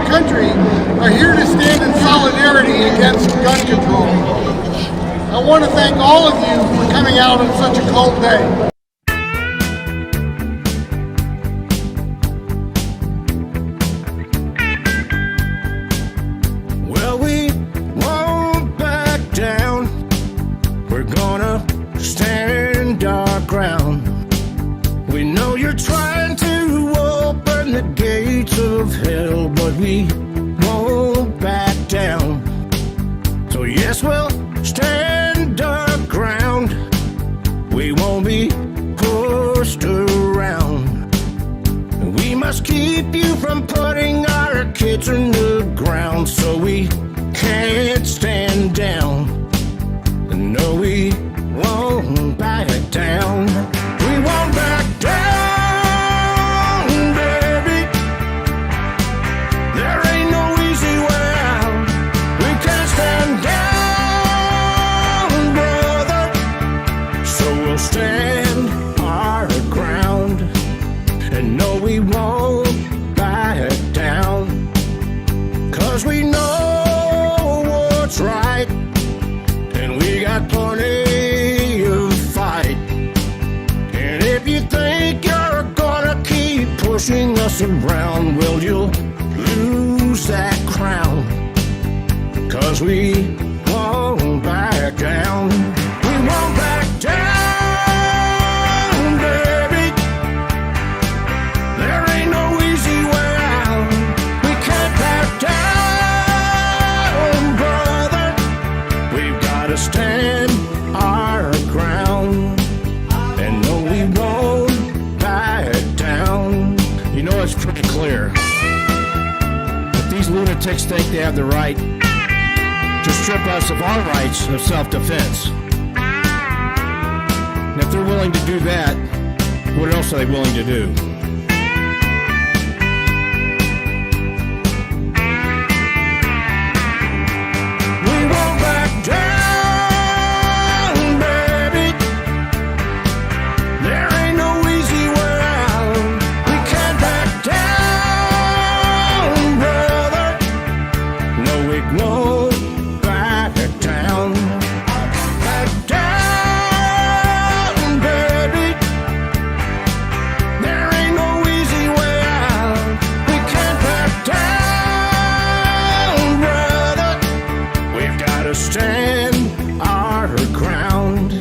country are here to stand in solidarity against gun control. I want to thank all of you for coming out on such a cold day. Stand our ground. We know you're trying to open the gates of hell, but we won't back down. So yes, we'll stand our ground. We won't be pushed around. We must keep you from putting our kids in the ground, so we can't stand down. No, we won't back down. We won't back down, baby. There ain't no easy way out. We can't stand down, brother. So we'll stand our ground. And no, we won't back down. 'Cause we know what's right. And we got plenty of fight. And if you think you're gonna keep pushing us around, well, you'll lose that crown. 'Cause we won't back down. We won't back down, baby. There ain't no easy way out. We can't back down, brother. We've gotta stand our ground. And no, we won't back down. You know, it's pretty clear that these lunatics think they have the right to strip us of our rights of self-defense. And if they're willing to do that, what else are they willing to do? We won't back down, baby. There ain't no easy way out. We can't back down, brother. No, we won't back down. Back down, baby. There ain't no easy way out. We can't back down, brother. We've gotta stand our ground.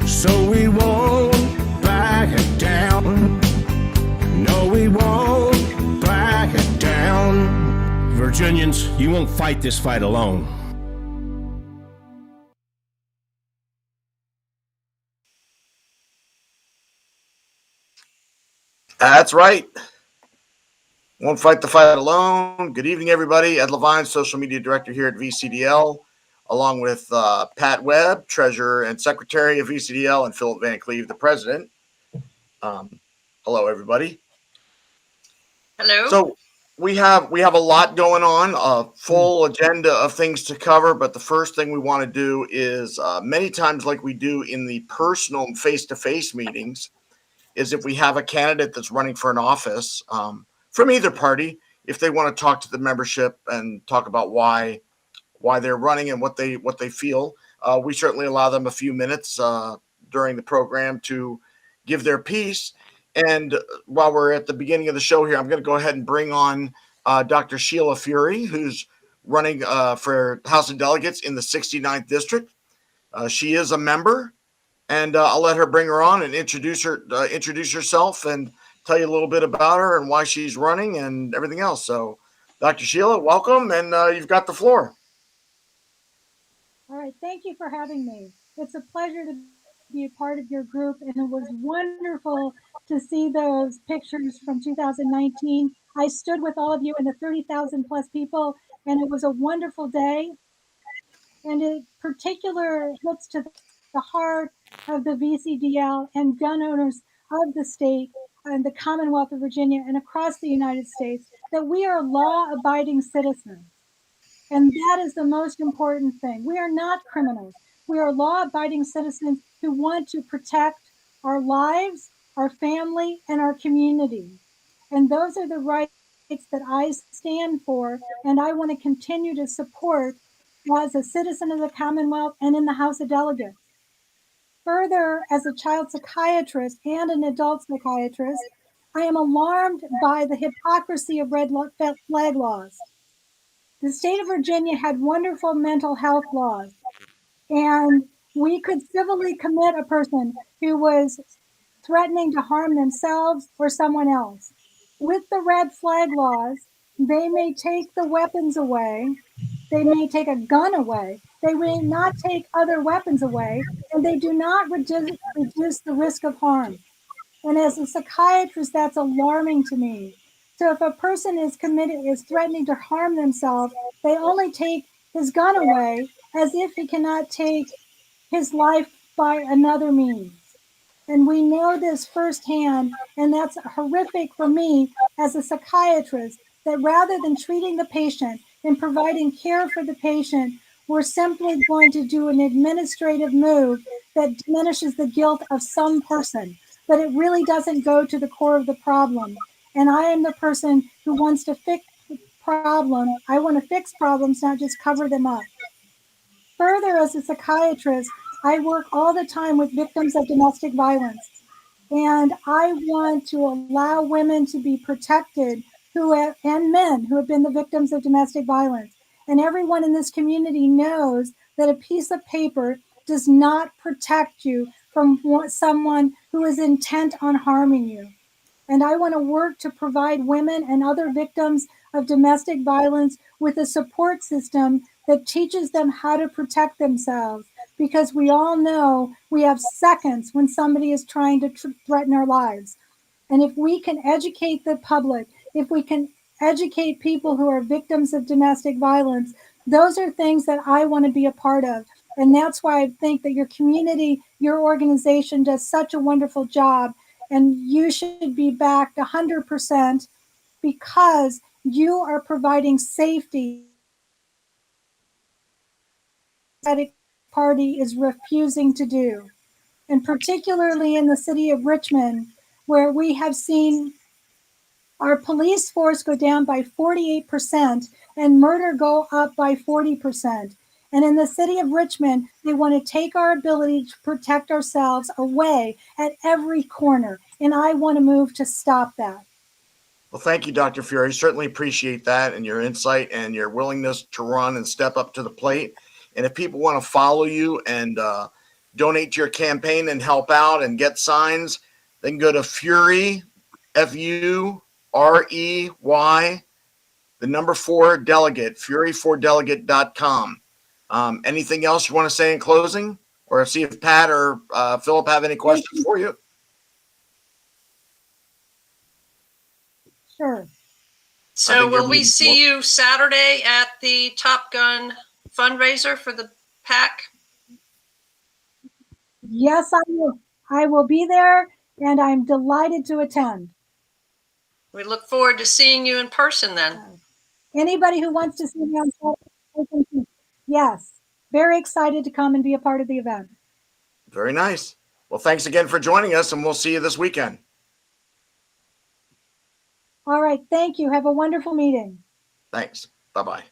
So we won't back down. No, we won't back down. Virginians, you won't fight this fight alone. That's right. Won't fight the fight alone. Good evening, everybody. Ed Levine, social media director here at VCDL, along with Pat Webb, treasurer and secretary of VCDL, and Philip Van Cleve, the president. Hello, everybody. Hello. So we have a lot going on, a full agenda of things to cover. But the first thing we want to do is many times, like we do in the personal face-to-face meetings, is if we have a candidate that's running for an office from either party, if they want to talk to the membership and talk about why they're running and what they feel, we certainly allow them a few minutes during the program to give their piece. And while we're at the beginning of the show here, I'm going to go ahead and bring on Dr. Sheila Fury, who's running for House of Delegates in the 69th District. She is a member, and I'll let her bring her on and introduce herself and tell you a little bit about her and why she's running and everything else. So, Dr. Sheila, welcome, and you've got the floor. All right, thank you for having me. It's a pleasure to be a part of your group, and it was wonderful to see those pictures from 2019. I stood with all of you and the 30,000 plus people, and it was a wonderful day. And in particular, it hits to the heart of the VCDL and gun owners of the state and the Commonwealth of Virginia and across the United States, that we are law-abiding citizens. And that is the most important thing. We are not criminals. We are law-abiding citizens who want to protect our lives, our family, and our community. And those are the rights that I stand for and I want to continue to support as a citizen of the Commonwealth and in the House of Delegates. Further, as a child psychiatrist and an adult psychiatrist, I am alarmed by the hypocrisy of red flag laws. The state of Virginia had wonderful mental health laws, and we could civilly commit a person who was threatening to harm themselves or someone else. With the red flag laws, they may take the weapons away, they may take a gun away, they may not take other weapons away, and they do not reduce the risk of harm. And as a psychiatrist, that's alarming to me. So if a person is threatening to harm themselves, they only take his gun away as if he cannot take his life by another means. And we know this firsthand, and that's horrific for me as a psychiatrist, that rather than treating the patient and providing care for the patient, we're simply going to do an administrative move that diminishes the guilt of some person, but it really doesn't go to the core of the problem. And I am the person who wants to fix the problem. I want to fix problems, not just cover them up. Further, as a psychiatrist, I work all the time with victims of domestic violence. And I want to allow women to be protected and men who have been the victims of domestic violence. And everyone in this community knows that a piece of paper does not protect you from someone who is intent on harming you. And I want to work to provide women and other victims of domestic violence with a support system that teaches them how to protect themselves, because we all know we have seconds when somebody is trying to threaten our lives. And if we can educate the public, if we can educate people who are victims of domestic violence, those are things that I want to be a part of. And that's why I think that your community, your organization does such a wonderful job. And you should be backed 100% because you are providing safety. The Party is refusing to do. And particularly in the city of Richmond, where we have seen our police force go down by 48% and murder go up by 40%. And in the city of Richmond, they want to take our ability to protect ourselves away at every corner. And I want to move to stop that. Well, thank you, Dr. Fury. Certainly appreciate that and your insight and your willingness to run and step up to the plate. And if people want to follow you and donate to your campaign and help out and get signs, then go to Fury, FUREY, the number 4 delegate, fury4delegate.com. Anything else you want to say in closing? Or see if Pat or Philip have any questions for you? Sure. So will we see you Saturday at the Top Gun fundraiser for the PAC? Yes, I will. I will be there, and I'm delighted to attend. We look forward to seeing you in person then. Anybody who wants to see me on Saturday, yes, very excited to come and be a part of the event. Very nice. Well, thanks again for joining us, and we'll see you this weekend. All right. Thank you. Have a wonderful meeting. Thanks. Bye-bye.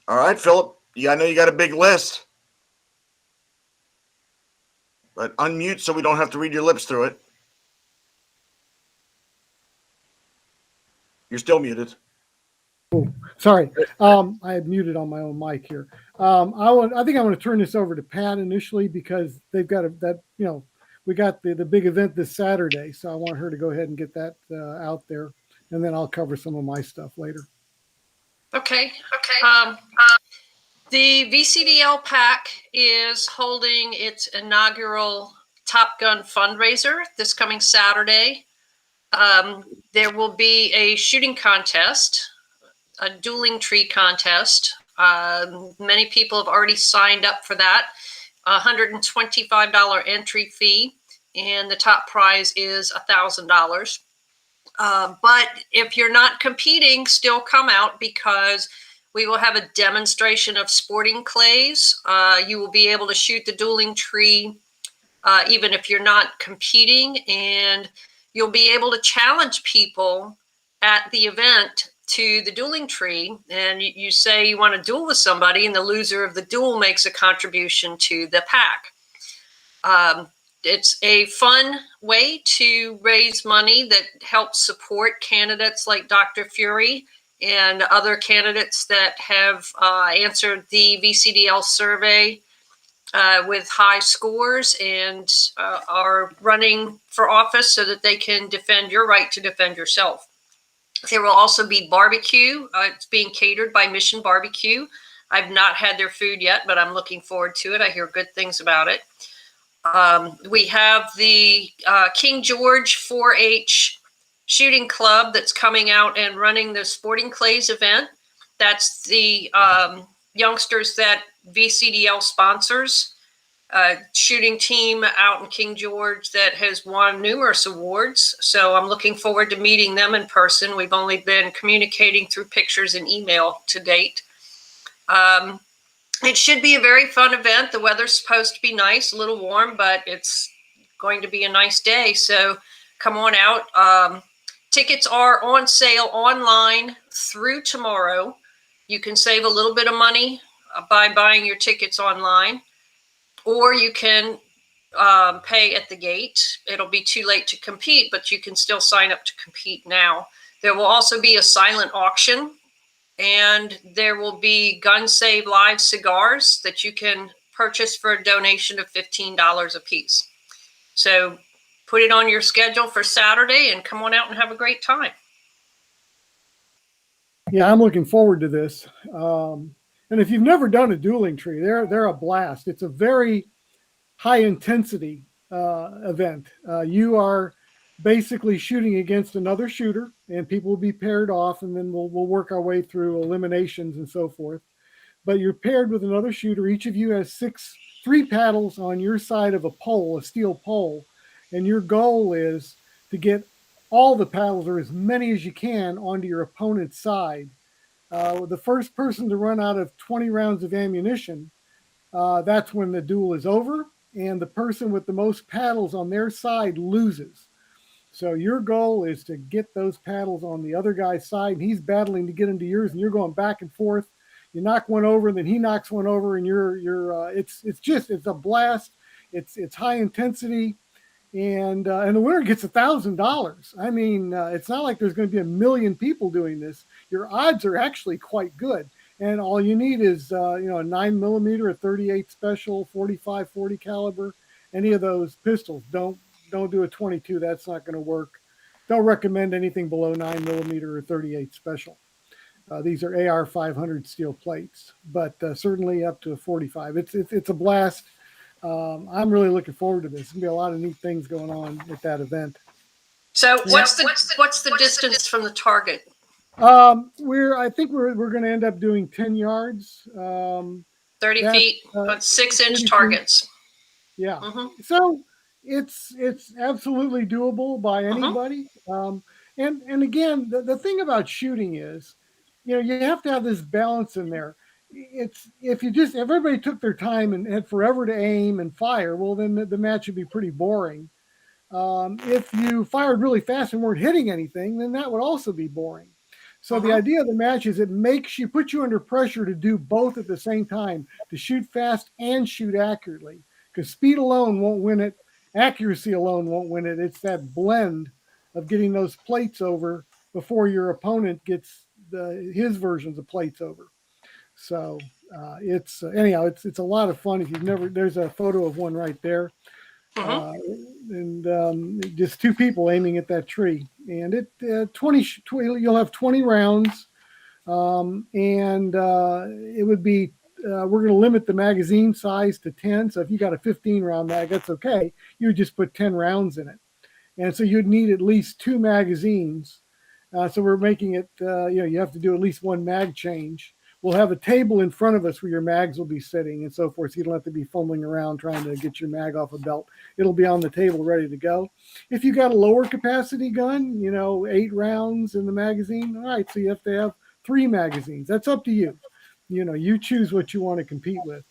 All right, Philip. I know you got a big list. But unmute so we don't have to read your lips through it. You're still muted. Oh, sorry. I had muted on my own mic here. I think I want to turn this over to Pat initially because they've got we got the big event this Saturday, so I want her to go ahead and get that out there, and then I'll cover some of my stuff later. Okay. The VCDL PAC is holding its inaugural Top Gun fundraiser this coming Saturday. There will be a shooting contest, a dueling tree contest. Many people have already signed up for that. $125 entry fee, and the top prize is $1,000. But if you're not competing, still come out because we will have a demonstration of sporting clays. You will be able to shoot the dueling tree even if you're not competing, and you'll be able to challenge people at the event to the dueling tree. And you say you want to duel with somebody, and the loser of the duel makes a contribution to the pack. It's a fun way to raise money that helps support candidates like Dr. Fury and other candidates that have answered the VCDL survey with high scores and are running for office so that they can defend your right to defend yourself. There will also be barbecue. It's being catered by Mission Barbecue. I've not had their food yet, but I'm looking forward to it. I hear good things about it. We have the King George 4-H shooting club that's coming out and running the Sporting Clays event. That's the youngsters that VCDL sponsors. Shooting team out in King George that has won numerous awards. So I'm looking forward to meeting them in person. We've only been communicating through pictures and email to date. It should be a very fun event. The weather's supposed to be nice, a little warm, but it's going to be a nice day. So come on out. Tickets are on sale online through tomorrow. You can save a little bit of money by buying your tickets online, or you can pay at the gate. It'll be too late to compete, but you can still sign up to compete now. There will also be a silent auction, and there will be Gun Save Live cigars that you can purchase for a donation of $15 a piece. So put it on your schedule for Saturday and come on out and have a great time. Yeah, I'm looking forward to this. And if you've never done a dueling tree, they're a blast. It's a very high intensity event. You are basically shooting against another shooter, and people will be paired off, and then we'll work our way through eliminations and so forth. But you're paired with another shooter. Each of you has three paddles on your side of a pole, a steel pole, and your goal is to get all the paddles, or as many as you can, onto your opponent's side. The first person to run out of 20 rounds of ammunition, that's when the duel is over, and the person with the most paddles on their side loses. So your goal is to get those paddles on the other guy's side, and he's battling to get into yours, and you're going back and forth. You knock one over, and then he knocks one over, and it's a blast. It's high intensity, and the winner gets $1,000. I mean, it's not like there's going to be 1 million people doing this. Your odds are actually quite good, and all you need is a 9mm, a 38 special, 45, 40 caliber, any of those pistols. Don't do a 22. That's not going to work. Don't recommend anything below 9mm or 38 special. These are AR 500 steel plates, but certainly up to a 45. It's a blast. I'm really looking forward to this. There's gonna be a lot of neat things going on at that event. So what's the distance from the target? I think we're going to end up doing 10 yards. 30 feet, but 6-inch targets. Yeah. Mm-hmm. So it's absolutely doable by anybody. And again, the thing about shooting is, you have to have this balance in there. If everybody took their time and had forever to aim and fire, well, then the match would be pretty boring. If you fired really fast and weren't hitting anything, then that would also be boring. So the idea of the match is it puts you under pressure to do both at the same time, to shoot fast and shoot accurately, because speed alone won't win it. Accuracy alone won't win it. It's that blend of getting those plates over before your opponent gets his versions of plates over. So it's a lot of fun. If you've never, there's a photo of one right there. And just two people aiming at that tree, and you'll have 20 rounds, and it would be we're going to limit the magazine size to 10. So if you got a 15 round mag, that's okay. You would just put 10 rounds in it, and so you'd need at least 2 magazines. So we're making it you have to do at least 1 mag change. We'll have a table in front of us where your mags will be sitting and so forth. So you don't have to be fumbling around trying to get your mag off a belt. It'll be on the table ready to go. If you got a lower capacity gun, 8 rounds in the magazine, all right, so you have to have 3 magazines. That's up to you. You choose what you want to compete with.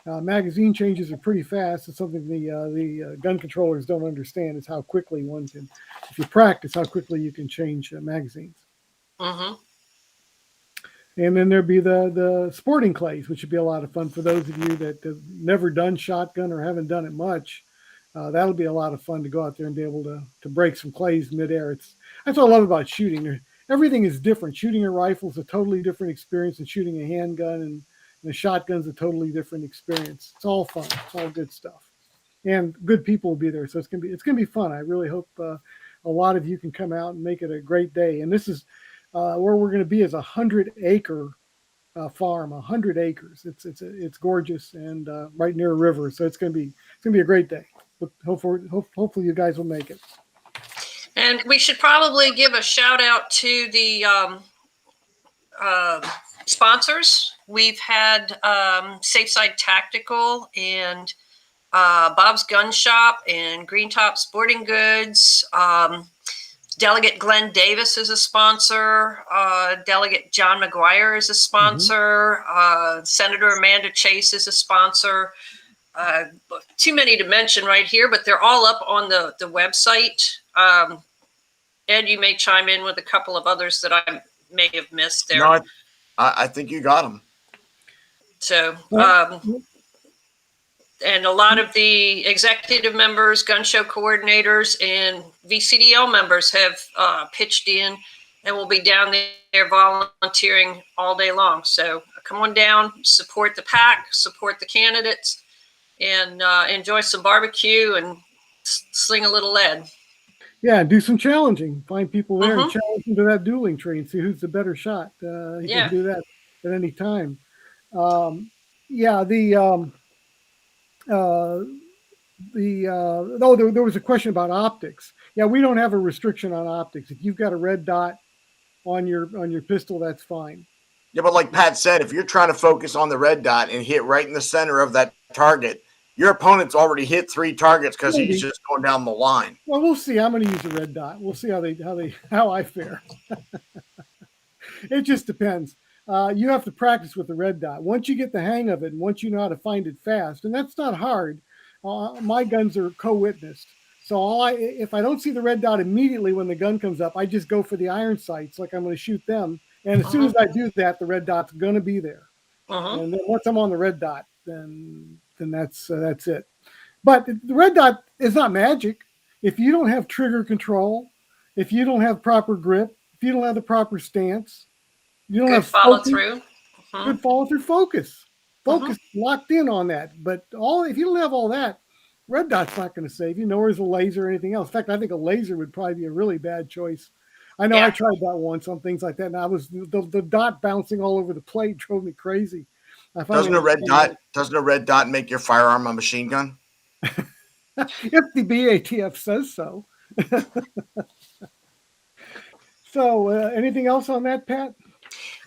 Magazine changes are pretty fast. It's something the gun controllers don't understand is how quickly one can, if you practice, how quickly you can change magazines. Mm-hmm. And then there'd be the sporting clays, which would be a lot of fun for those of you that have never done shotgun or haven't done it much. That'll be a lot of fun to go out there and be able to break some clays midair. That's what I love about shooting. Everything is different. Shooting a rifle is a totally different experience than shooting a handgun, and a shotgun's a totally different experience. It's all fun. It's all good stuff, and good people will be there. So it's gonna be fun. I really hope a lot of you can come out and make it a great day. And this is where we're going to be is 100-acre farm, 100 acres. It's gorgeous and right near a river, so it's gonna be a great day. But hopefully you guys will make it. And we should probably give a shout out to the sponsors. We've had Safe Side Tactical and Bob's Gun Shop and Green Top Sporting Goods. Delegate Glenn Davis is a sponsor. Delegate John McGuire is a sponsor. Senator Amanda Chase is a sponsor. Too many to mention right here, but they're all up on the website. Ed, you may chime in with a couple of others that I may have missed there. No, I think you got them. So, and a lot of the executive members, gun show coordinators, and VCDL members have pitched in and will be down there volunteering all day long. So come on down, support the pack, support the candidates, and enjoy some barbecue and sling a little lead. Yeah, do some challenging. Find people there and challenge them to that dueling train. See who's the better shot. You can do that at any time. Oh, there was a question about optics. Yeah, we don't have a restriction on optics. If you've got a red dot on your pistol, that's fine. Yeah, but like Pat said, if you're trying to focus on the red dot and hit right in the center of that target, your opponent's already hit 3 targets because he's just going down the line. Well, we'll see. I'm going to use a red dot. We'll see how I fare. It just depends. You have to practice with the red dot. Once you get the hang of it, and once you know how to find it fast, and that's not hard. My guns are co-witnessed, so if I don't see the red dot immediately when the gun comes up, I just go for the iron sights, like I'm going to shoot them. And as soon as I do that, the red dot's going to be there. And then once I'm on the red dot, then that's it. But the red dot is not magic. If you don't have trigger control, if you don't have proper grip, if you don't have the proper stance, you don't have follow through. Good follow through, focus locked in on that. But if you don't have all that, red dot's not going to save you. Nor is a laser or anything else. In fact, I think a laser would probably be a really bad choice. I know I tried that once on things like that, and I was the dot bouncing all over the plate drove me crazy. Doesn't a red dot make your firearm a machine gun? If the BATF says so. So, anything else on that, Pat?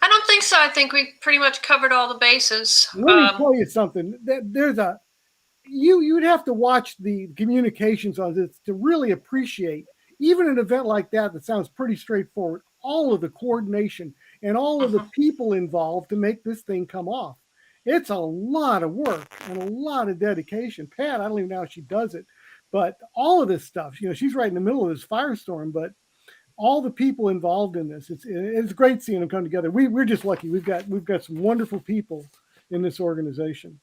I don't think so. I think we pretty much covered all the bases. Let me tell you something. You'd have to watch the communications on this to really appreciate even an event like that sounds pretty straightforward. All of the coordination and all of the people involved to make this thing come off. It's a lot of work and a lot of dedication. Pat, I don't even know how she does it, but all of this stuff, she's right in the middle of this firestorm, but all the people involved in this, it's great seeing them come together. We're just lucky. We've got some wonderful people in this organization.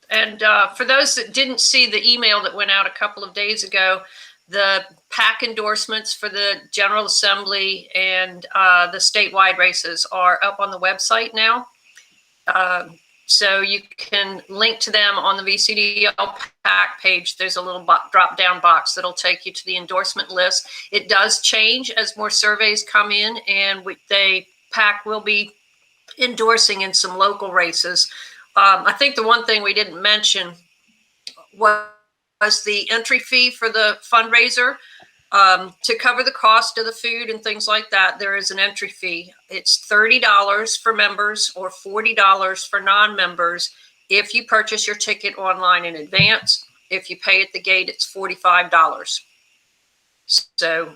And for those that didn't see the email that went out a couple of days ago, the PAC endorsements for the General Assembly and the statewide races are up on the website now. So you can link to them on the VCDL PAC page. There's a little drop-down box that'll take you to the endorsement list. It does change as more surveys come in, and PAC will be endorsing in some local races. I think the one thing we didn't mention was the entry fee for the fundraiser. To cover the cost of the food and things like that, there is an entry fee. It's $30 for members or $40 for non-members if you purchase your ticket online in advance. If you pay at the gate, it's $45. So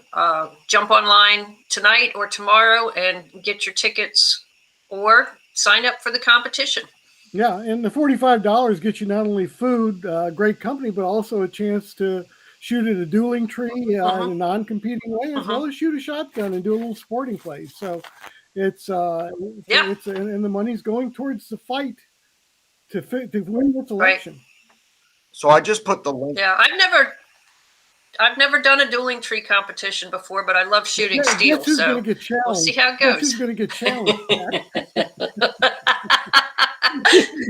jump online tonight or tomorrow and get your tickets or sign up for the competition. Yeah, and the $45 gets you not only food, great company, but also a chance to shoot at a dueling tree in a non-competing way, as well as shoot a shotgun and do a little sporting play. So Yeah. and the money's going towards the fight to win this Right. election. So I just put the link. Yeah. I've never done a dueling tree competition before, but I love shooting steel. Guess who's going to So get challenged? we'll see how it Guess goes. who's going to get challenged?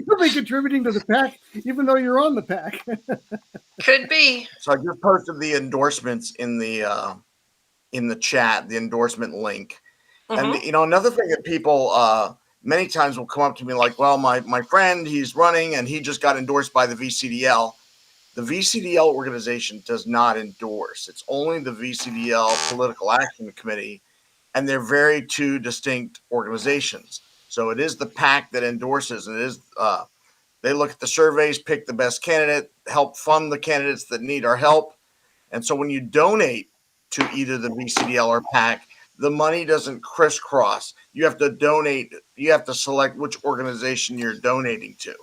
You'll be contributing to the pack, even though you're on the pack. Could be. So I just posted the endorsements in the chat, the endorsement link. And you know, another thing that people many times will come up to me like, well, my friend, he's running and he just got endorsed by the VCDL. The VCDL organization does not endorse. It's only the VCDL Political Action Committee, and they're very two distinct organizations. So it is the PAC that endorses. It is they look at the surveys, pick the best candidate, help fund the candidates that need our help. And so when you donate to either the VCDL or PAC, the money doesn't crisscross. You have to donate. You have to select which organization you're donating to.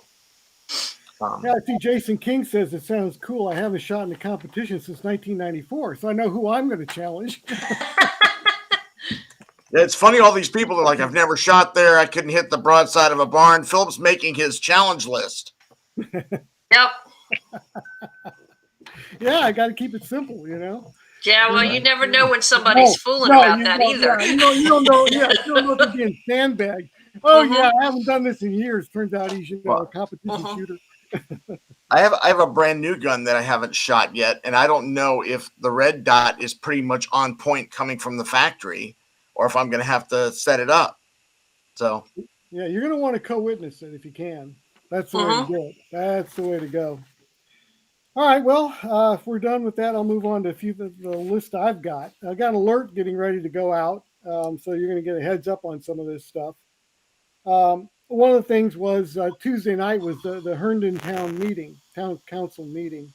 Yeah, I see Jason King says it sounds cool. I haven't shot in a competition since 1994, so I know who I'm going to challenge. It's funny, all these people are like, I've never shot there. I couldn't hit the broadside of a barn. Philip's making his challenge list. Yep. Yeah, I got to keep it simple, you know. Yeah, well, you never know when somebody's fooling about that either. Yeah, you don't know. Yeah, you don't know if they're being sandbagged. Oh yeah, I haven't done this in years. Turns out he's a competition shooter. I have a brand new gun that I haven't shot yet, and I don't know if the red dot is pretty much on point coming from the factory, or if I'm going to have to set it up. So yeah, you're going to want to co-witness it if you can. That's the way to do it. That's the way to go. All right, well, if we're done with that, I'll move on to a few of the list I've got. I got an alert getting ready to go out, so you're going to get a heads up on some of this stuff. One of the things was Tuesday night was the Herndon town council meeting.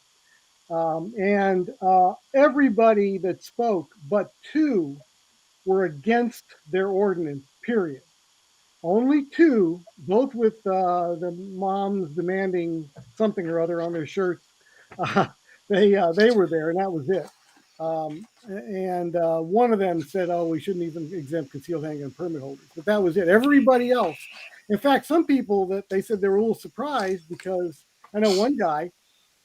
And everybody that spoke, but two, were against their ordinance, period. Only two, both with the moms demanding something or other on their shirts. They were there, and that was it. And one of them said, "Oh, we shouldn't even exempt concealed handgun permit holders." But that was it. Everybody else, in fact, some people that they said they were a little surprised because I know one guy.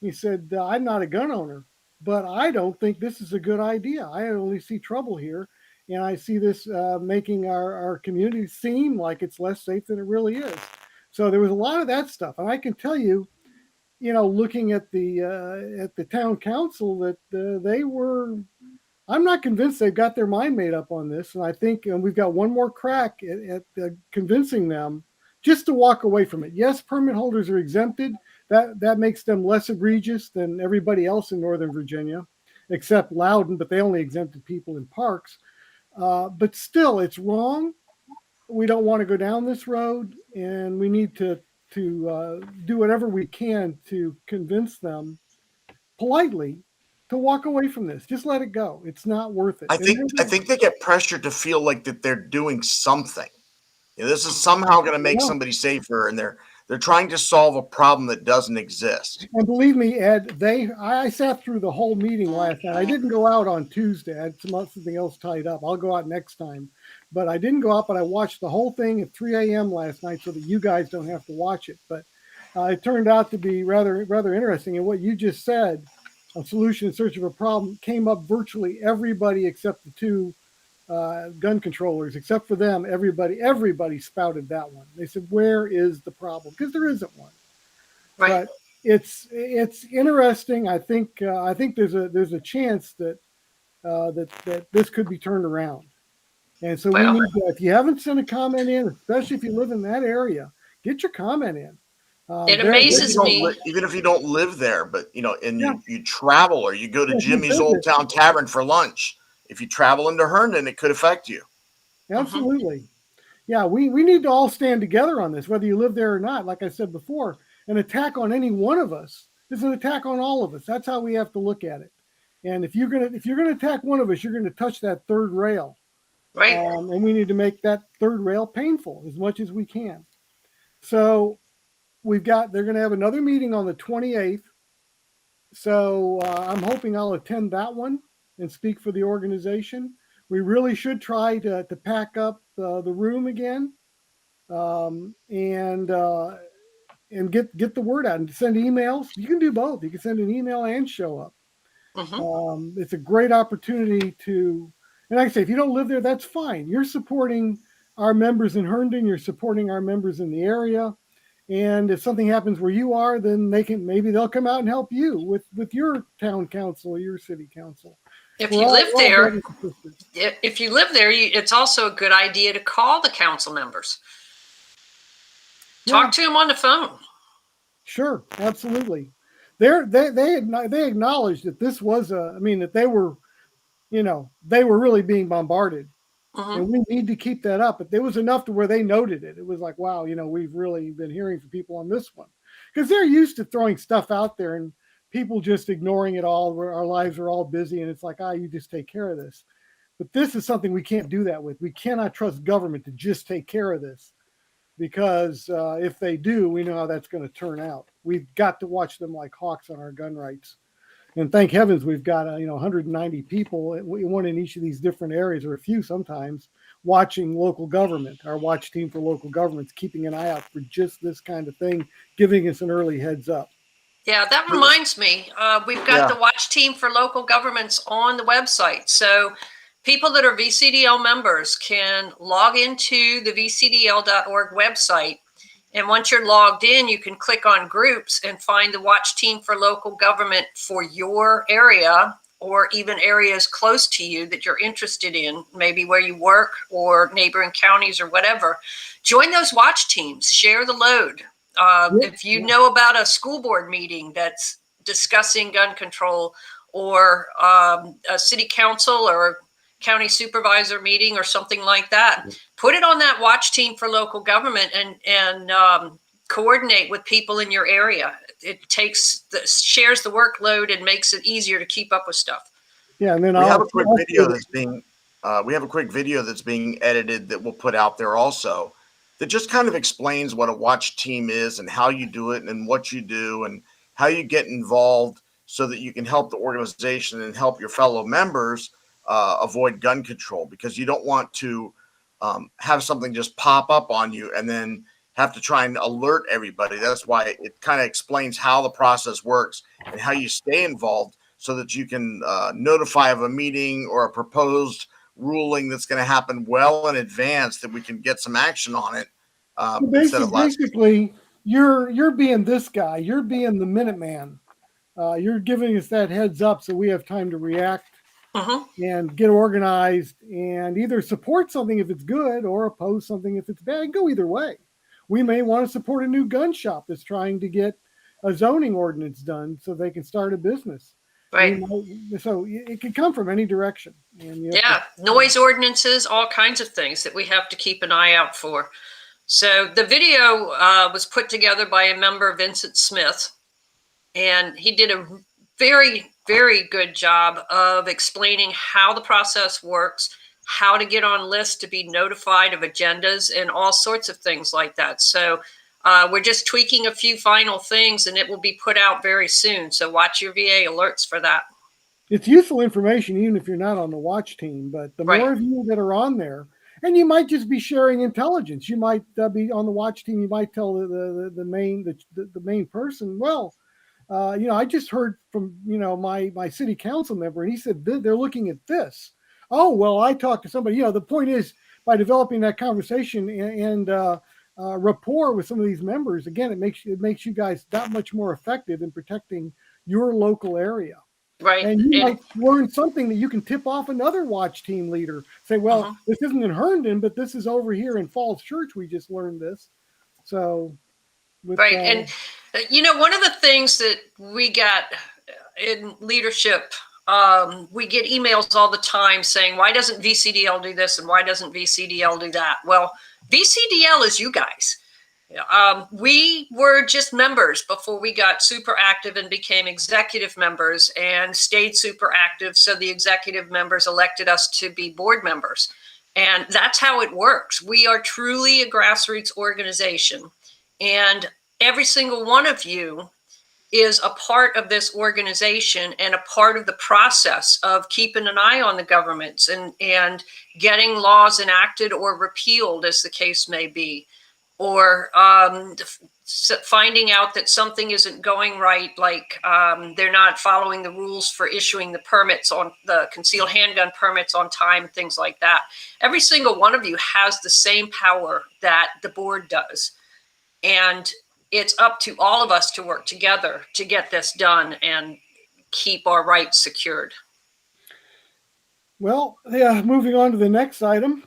He said, "I'm not a gun owner, but I don't think this is a good idea. I only see trouble here, and I see this making our community seem like it's less safe than it really is." So there was a lot of that stuff, and I can tell you, you know, looking at the town council that they were. I'm not convinced they've got their mind made up on this, and I think we've got one more crack at convincing them just to walk away from it. Yes, permit holders are exempted. That makes them less egregious than everybody else in Northern Virginia, except Loudoun, but they only exempted people in parks. But still, it's wrong. We don't want to go down this road, and we need to do whatever we can to convince them politely to walk away from this. Just let it go. It's not worth it. I think they get pressured to feel like that they're doing something. You know, this is somehow going to make somebody safer, and they're trying to solve a problem that doesn't exist. And believe me, Ed, I sat through the whole meeting last night. I didn't go out on Tuesday. I had something else tied up. I'll go out next time. But I didn't go out, but I watched the whole thing at 3 a.m. last night so that you guys don't have to watch it. But it turned out to be rather interesting. And what you just said, a solution in search of a problem, came up virtually everybody except the two gun controllers. Except for them, everybody spouted that one. They said, "Where is the problem?" Because there isn't one. Right. But it's interesting. I think there's a chance that that this could be turned around. And so we need to, if you haven't sent a comment in, especially if you live in that area, get your comment in. It amazes me. Even if you don't live there, but you know, and you travel or you go to Jimmy's Old Town Tavern for lunch. If you travel into Herndon, it could affect you. Absolutely. Yeah, we need to all stand together on this, whether you live there or not. Like I said before, an attack on any one of us is an attack on all of us. That's how we have to look at it. And if you're gonna attack one of us, you're gonna touch that third rail. Right. And we need to make that third rail painful as much as we can. So they're going to have another meeting on the 28th. So I'm hoping I'll attend that one and speak for the organization. We really should try to pack up the room again, and get the word out and send emails. You can do both. You can send an email and show up. It's a great opportunity to, and like I say, if you don't live there, that's fine. You're supporting our members in Herndon. You're supporting our members in the area. And if something happens where you are, then maybe they'll come out and help you with your town council or your city council. If you live there, it's also a good idea to call the council members. Talk to them on the phone. Sure, absolutely. They acknowledged that this was that they were really being bombarded. And we need to keep that up. But there was enough to where they noted it. It was like, wow, we've really been hearing from people on this one. Because they're used to throwing stuff out there and people just ignoring it all. Where our lives are all busy. And it's like, you just take care of this. But this is something we can't do that with. We cannot trust government to just take care of this. Because if they do, we know how that's going to turn out. We've got to watch them like hawks on our gun rights. And thank heavens we've got 190 people, one in each of these different areas, or a few sometimes, watching local government. Our watch team for local government's keeping an eye out for just this kind of thing, giving us an early heads up. Yeah, that reminds me. We've got the watch team for local governments on the website. So people that are VCDL members can log into the VCDL.org website. And once you're logged in, you can click on groups and find the watch team for local government for your area, or even areas close to you that you're interested in, maybe where you work or neighboring counties or whatever. Join those watch teams, share the load. If you know about a school board meeting that's discussing gun control, or a city council or county supervisor meeting or something like that, put it on that watch team for local government and coordinate with people in your area. It shares the workload and makes it easier to keep up with stuff. Yeah, and then we have a quick video that's being edited that we'll put out there also, that just kind of explains what a watch team is and how you do it and what you do and how you get involved so that you can help the organization and help your fellow members avoid gun control, because you don't want to have something just pop up on you and then have to try and alert everybody. That's why it kind of explains how the process works and how you stay involved so that you can notify of a meeting or a proposed ruling that's going to happen well in advance, that we can get some action on it. Basically, you're being this guy. You're being the Minuteman. You're giving us that heads up so we have time to react and get organized and either support something if it's good or oppose something if it's bad. Go either way. We may want to support a new gun shop that's trying to get a zoning ordinance done so they can start a business. Right. So it could come from any direction. And noise ordinances, all kinds of things that we have to keep an eye out for. So the video was put together by a member, Vincent Smith, and he did a very, very good job of explaining how the process works, how to get on lists to be notified of agendas, and all sorts of things like that. So we're just tweaking a few final things, and it will be put out very soon. So watch your VA alerts for that. It's useful information, even if you're not on the watch team. But the more of you that are on there, and you might just be sharing intelligence. You might be on the watch team. You might tell the main person, well, I just heard from my city council member, and he said they're looking at this. Oh, well, I talked to somebody. The point is, by developing that conversation and rapport with some of these members, again, it makes you guys that much more effective in protecting your local area. Right. And you might learn something that you can tip off another watch team leader. Say, well, this isn't in Herndon, but this is over here in Falls Church. We just learned this. So, and one of the things that we got in leadership, we get emails all the time saying, why doesn't VCDL do this and why doesn't VCDL do that? Well, VCDL is you guys. We were just members before we got super active and became executive members and stayed super active. So the executive members elected us to be board members. And that's how it works. We are truly a grassroots organization. And every single one of you is a part of this organization and a part of the process of keeping an eye on the governments and getting laws enacted or repealed, as the case may be, or finding out that something isn't going right, like they're not following the rules for issuing the permits on the concealed handgun permits on time, things like that. Every single one of you has the same power that the board does. And it's up to all of us to work together to get this done and keep our rights secured. Well, yeah, moving on to the next item.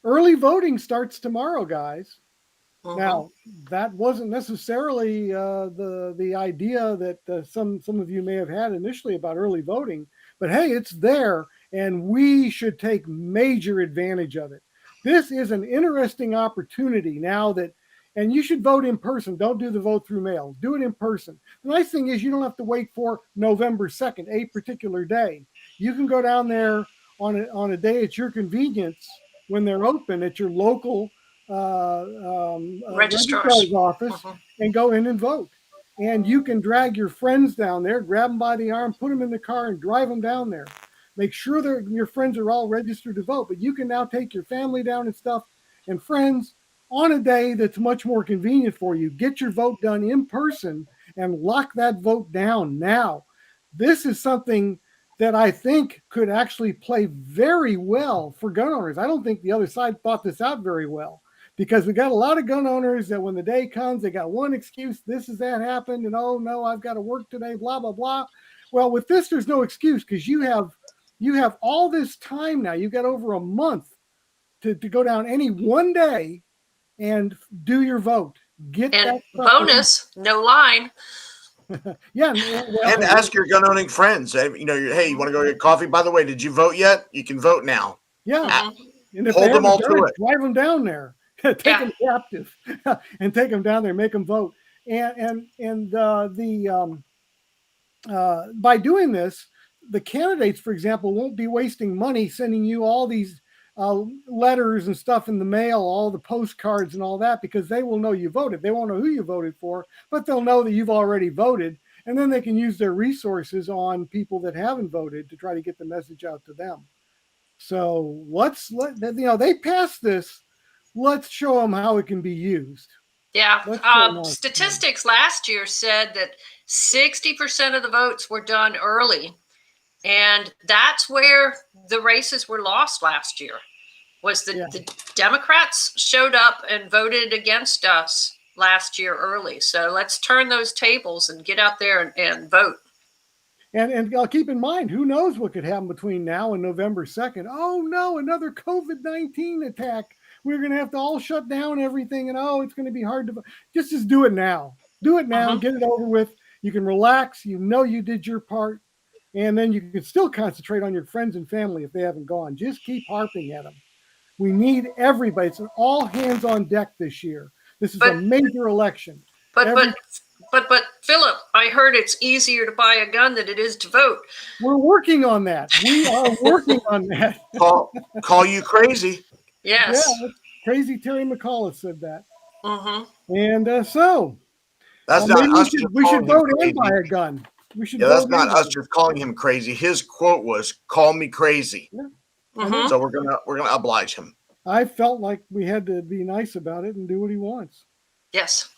Early voting starts tomorrow, guys. Now, that wasn't necessarily the idea that some of you may have had initially about early voting, but hey, it's there, and we should take major advantage of it. This is an interesting opportunity now that, and you should vote in person. Don't do the vote through mail. Do it in person. The nice thing is you don't have to wait for November 2nd, a particular day. You can go down there on a day at your convenience when they're open at your local registrar's office and go in and vote. And you can drag your friends down there, grab them by the arm, put them in the car, and drive them down there. Make sure that your friends are all registered to vote. But you can now take your family down and stuff and friends on a day that's much more convenient for you. Get your vote done in person and lock that vote down now. This is something that I think could actually play very well for gun owners. I don't think the other side thought this out very well, because we got a lot of gun owners that when the day comes, they got one excuse, this is that happened, and oh no, I've got to work today, blah, blah, blah. Well, with this, there's no excuse, because you have all this time now. You've got over a month to go down any one day and do your vote. Get and that bonus, no line. Yeah, and ask your gun owning friends. Hey, you want to go get coffee? By the way, did you vote yet? You can vote now. Yeah, and if hold them all to it. Drive them down there, take them captive, and take them down there, make them vote. And by doing this, the candidates, for example, won't be wasting money sending you all these letters and stuff in the mail, all the postcards and all that, because they will know you voted. They won't know who you voted for, but they'll know that you've already voted, and then they can use their resources on people that haven't voted to try to get the message out to them. So they passed this. Let's show them how it can be used. Yeah. Statistics last year said that 60% of the votes were done early. And that's where the races were lost last year, was the Democrats showed up and voted against us last year early. So let's turn those tables and get out there and vote. And I'll keep in mind, who knows what could happen between now and November 2nd. Oh no, another COVID-19 attack. We're going to have to all shut down everything, and it's going to be hard to just do it now. Do it now, get it over with. You can relax. You did your part. And then you can still concentrate on your friends and family if they haven't gone. Just keep harping at them. We need everybody. It's an all hands on deck this year. This is a major election. But Philip, I heard it's easier to buy a gun than it is to vote. We're working on that. We are working on that. Call you crazy. Yes. Yeah, crazy Terry McAuliffe said that. And so that's not us. We should vote and buy a gun. We should. That's not us just calling him crazy. His quote was, "Call me crazy." Yeah. So we're gonna oblige him. I felt like we had to be nice about it and do what he wants. Yes.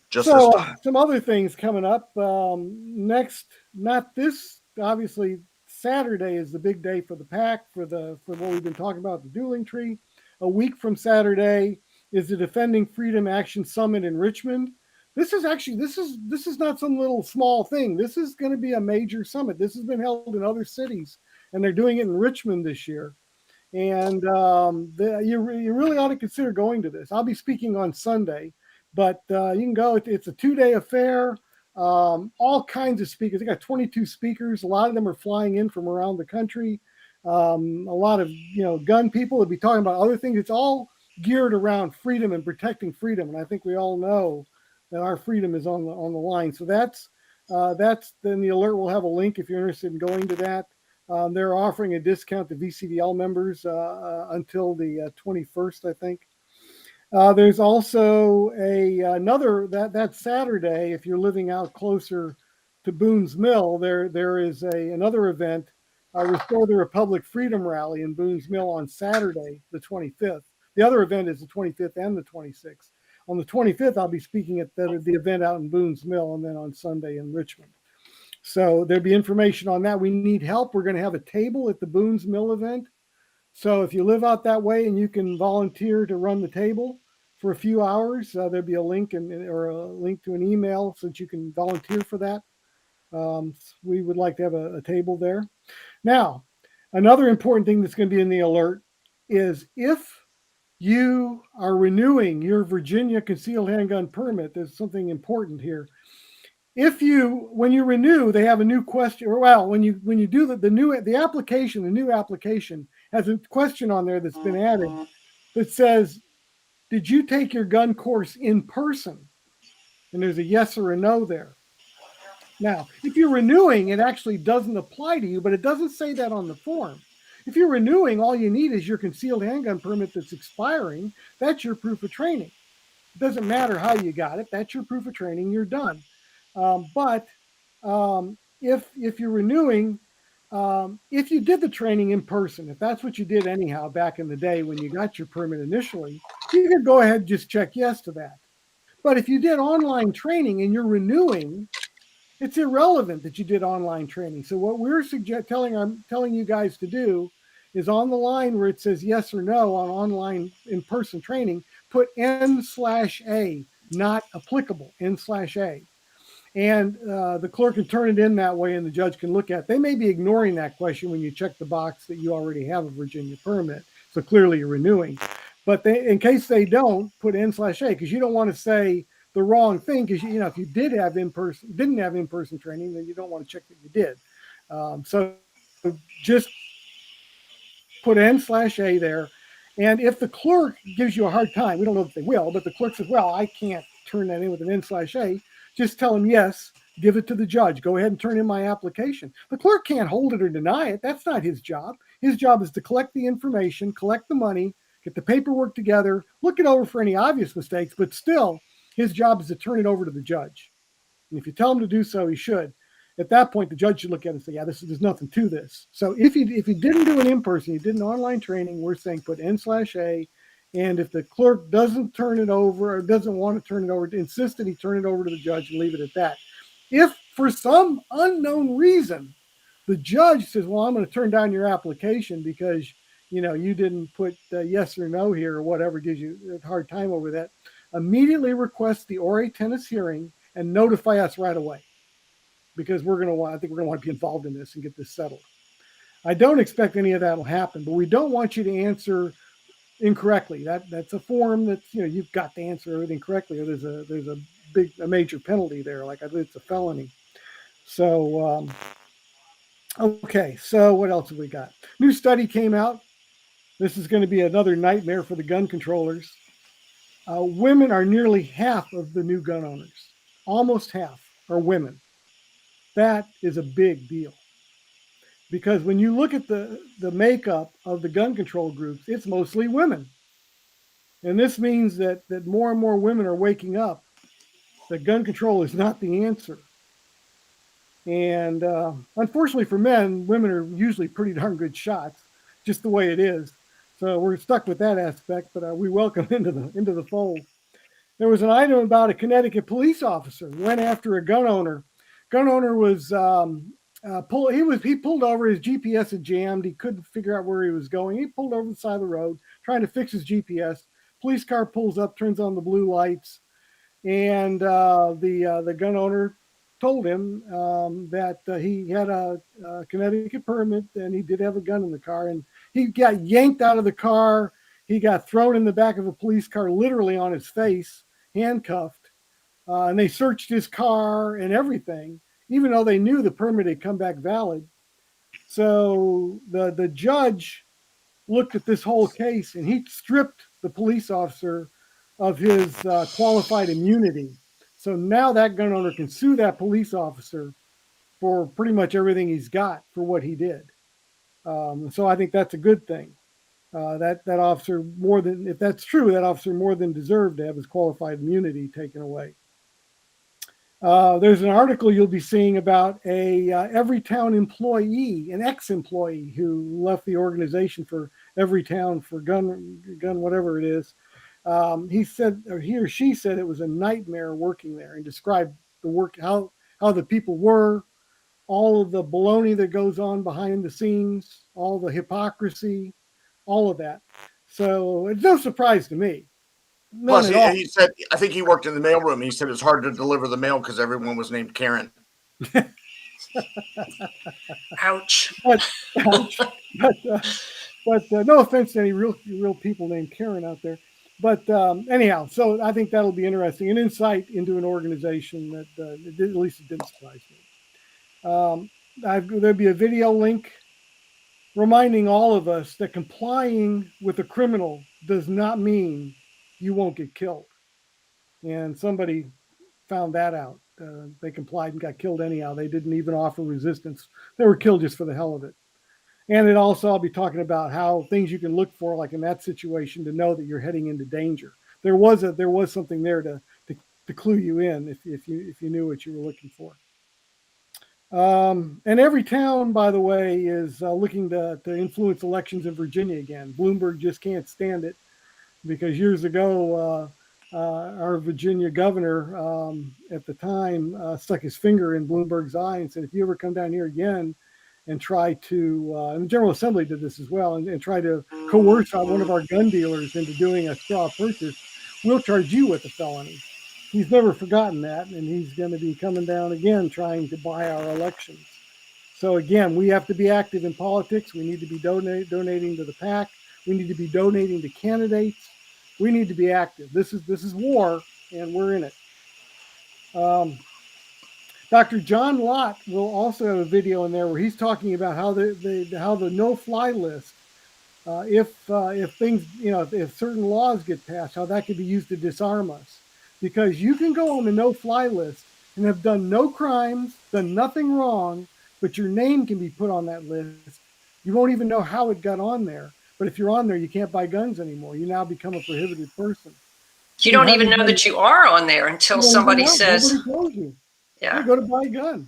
Just so some other things coming up next. Not this. Obviously, Saturday is the big day for the PAC for what we've been talking about, the Dueling Tree. A week from Saturday is the Defending Freedom Action Summit in Richmond. This is not some little small thing. This is going to be a major summit. This has been held in other cities, and they're doing it in Richmond this year. And you really ought to consider going to this. I'll be speaking on Sunday, but you can go. It's a 2-day affair. All kinds of speakers. They got 22 speakers. A lot of them are flying in from around the country. A lot of gun people will be talking about other things. It's all geared around freedom and protecting freedom. And I think we all know that our freedom is on the line. So that's then the alert will have a link if you're interested in going to that. They're offering a discount to VCDL members until the 21st, I think. There's also another that Saturday. If you're living out closer to Boone's Mill, there is another event, Restore the Republic Freedom Rally in Boone's Mill on Saturday, the 25th. The other event is the 25th and the 26th. On the 25th, I'll be speaking at the event out in Boone's Mill, and then on Sunday in Richmond. So there'll be information on that. We need help. We're going to have a table at the Boone's Mill event. So if you live out that way and you can volunteer to run the table for a few hours, there'll be a link or a link to an email so that you can volunteer for that. We would like to have a table there. Now, another important thing that's going to be in the alert is if you are renewing your Virginia concealed handgun permit, there's something important here. When you renew, they have a new question, or well, when you do the new application has a question on there that's been added that says, did you take your gun course in person? And there's a yes or a no there. Now, if you're renewing, it actually doesn't apply to you, but it doesn't say that on the form. If you're renewing, all you need is your concealed handgun permit that's expiring. That's your proof of training. It doesn't matter how you got it. That's your proof of training. You're done. But if you're renewing, if you did the training in person, if that's what you did anyhow back in the day when you got your permit initially, you can go ahead and just check yes to that. But if you did online training and you're renewing, it's irrelevant that you did online training. So what we're telling you guys to do is on the line where it says yes or no on online in-person training, put N/A, not applicable, N/A. And the clerk can turn it in that way and the judge can look at it. They may be ignoring that question when you check the box that you already have a Virginia permit. So clearly you're renewing. But in case they don't, put N/A because you don't want to say the wrong thing because if you didn't have in-person training, then you don't want to check that you did. So just put N/A there. And if the clerk gives you a hard time, we don't know if they will, but the clerk says, well, I can't turn that in with an N/A, just tell them yes, give it to the judge. Go ahead and turn in my application. The clerk can't hold it or deny it. That's not his job. His job is to collect the information, collect the money, get the paperwork together, look it over for any obvious mistakes, but still his job is to turn it over to the judge. And if you tell him to do so, he should. At that point, the judge should look at it and say, yeah, there's nothing to this. So if you didn't do it in person, you did an online training, we're saying put N/A. And if the clerk doesn't turn it over or doesn't want to turn it over, insist that he turn it over to the judge and leave it at that. If for some unknown reason, the judge says, well, I'm going to turn down your application because, you didn't put yes or no here or whatever, gives you a hard time over that, immediately request the ore tennis hearing and notify us right away. Because I think we're going to want to be involved in this and get this settled. I don't expect any of that will happen, but we don't want you to answer incorrectly. That's a form that you've got to answer everything correctly, or there's a major penalty there, like I believe it's a felony. So okay, so what else have we got? New study came out. This is going to be another nightmare for the gun controllers. Women are nearly half of the new gun owners. Almost half are women. That is a big deal. Because when you look at the makeup of the gun control groups, it's mostly women. And this means that more and more women are waking up that gun control is not the answer. And unfortunately for men, women are usually pretty darn good shots, just the way it is. So we're stuck with that aspect, but we welcome into the fold. There was an item about a Connecticut police officer who went after a gun owner. Gun owner was he pulled over. His GPS had jammed. He couldn't figure out where he was going. He pulled over the side of the road trying to fix his GPS. Police car pulls up, turns on the blue lights, and the gun owner told him that he had a Connecticut permit and he did have a gun in the car. And he got yanked out of the car. He got thrown in the back of a police car, literally on his face, handcuffed. And they searched his car and everything, even though they knew the permit had come back valid. So the judge looked at this whole case and he stripped the police officer of his qualified immunity. So now that gun owner can sue that police officer for pretty much everything he's got for what he did. So I think that's a good thing. That officer more than, if that's true, that officer more than deserved to have his qualified immunity taken away. There's an article you'll be seeing about a Everytown employee, an ex-employee who left the organization for Everytown for gun whatever it is. He said, or he or she said, it was a nightmare working there, and described the work, how the people were, all of the baloney that goes on behind the scenes, all the hypocrisy, all of that. So it's no surprise to me. None Plus, at all. he said, I think he worked in the mailroom. He said it's hard to deliver the mail because everyone was named Karen. Ouch. But, no offense to any real people named Karen out there. But anyhow, so I think that'll be interesting, an insight into an organization that at least it didn't surprise me. There'll be a video link reminding all of us that complying with a criminal does not mean you won't get killed. And somebody found that out. They complied and got killed anyhow. They didn't even offer resistance. They were killed just for the hell of it. And it also, I'll be talking about how things you can look for, like in that situation, to know that you're heading into danger. There was something there to clue you in if you knew what you were looking for. And Everytown, by the way, is looking to influence elections in Virginia again. Bloomberg just can't stand it because years ago, our Virginia governor at the time stuck his finger in Bloomberg's eye and said, if you ever come down here again and try to, and the General Assembly did this as well, and try to coerce one of our gun dealers into doing a straw purchase, we'll charge you with a felony. He's never forgotten that, and he's going to be coming down again trying to buy our elections. So again, we have to be active in politics. We need to be donating to the PAC. We need to be donating to candidates. We need to be active. This is war, and we're in it. Dr. John Lott will also have a video in there where he's talking about how the no-fly list, if things, if certain laws get passed, how that could be used to disarm us. Because you can go on the no-fly list and have done no crimes, done nothing wrong, but your name can be put on that list. You won't even know how it got on there. But if you're on there, you can't buy guns anymore. You now become a prohibited person. You don't even know that you are on there until somebody says, nobody tells you. yeah, Hey, go to buy a gun.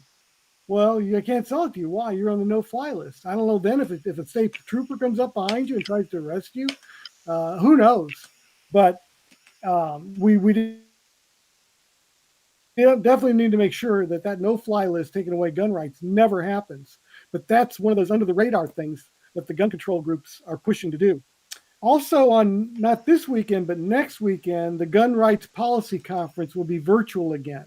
Well, I can't sell it to you. Why? You're on the no-fly list. I don't know then if a state trooper comes up behind you and tries to arrest you. Who knows? But we definitely need to make sure that no-fly list taking away gun rights never happens. But that's one of those under-the-radar things that the gun control groups are pushing to do. Also, on not this weekend, but next weekend, the Gun Rights Policy Conference will be virtual again.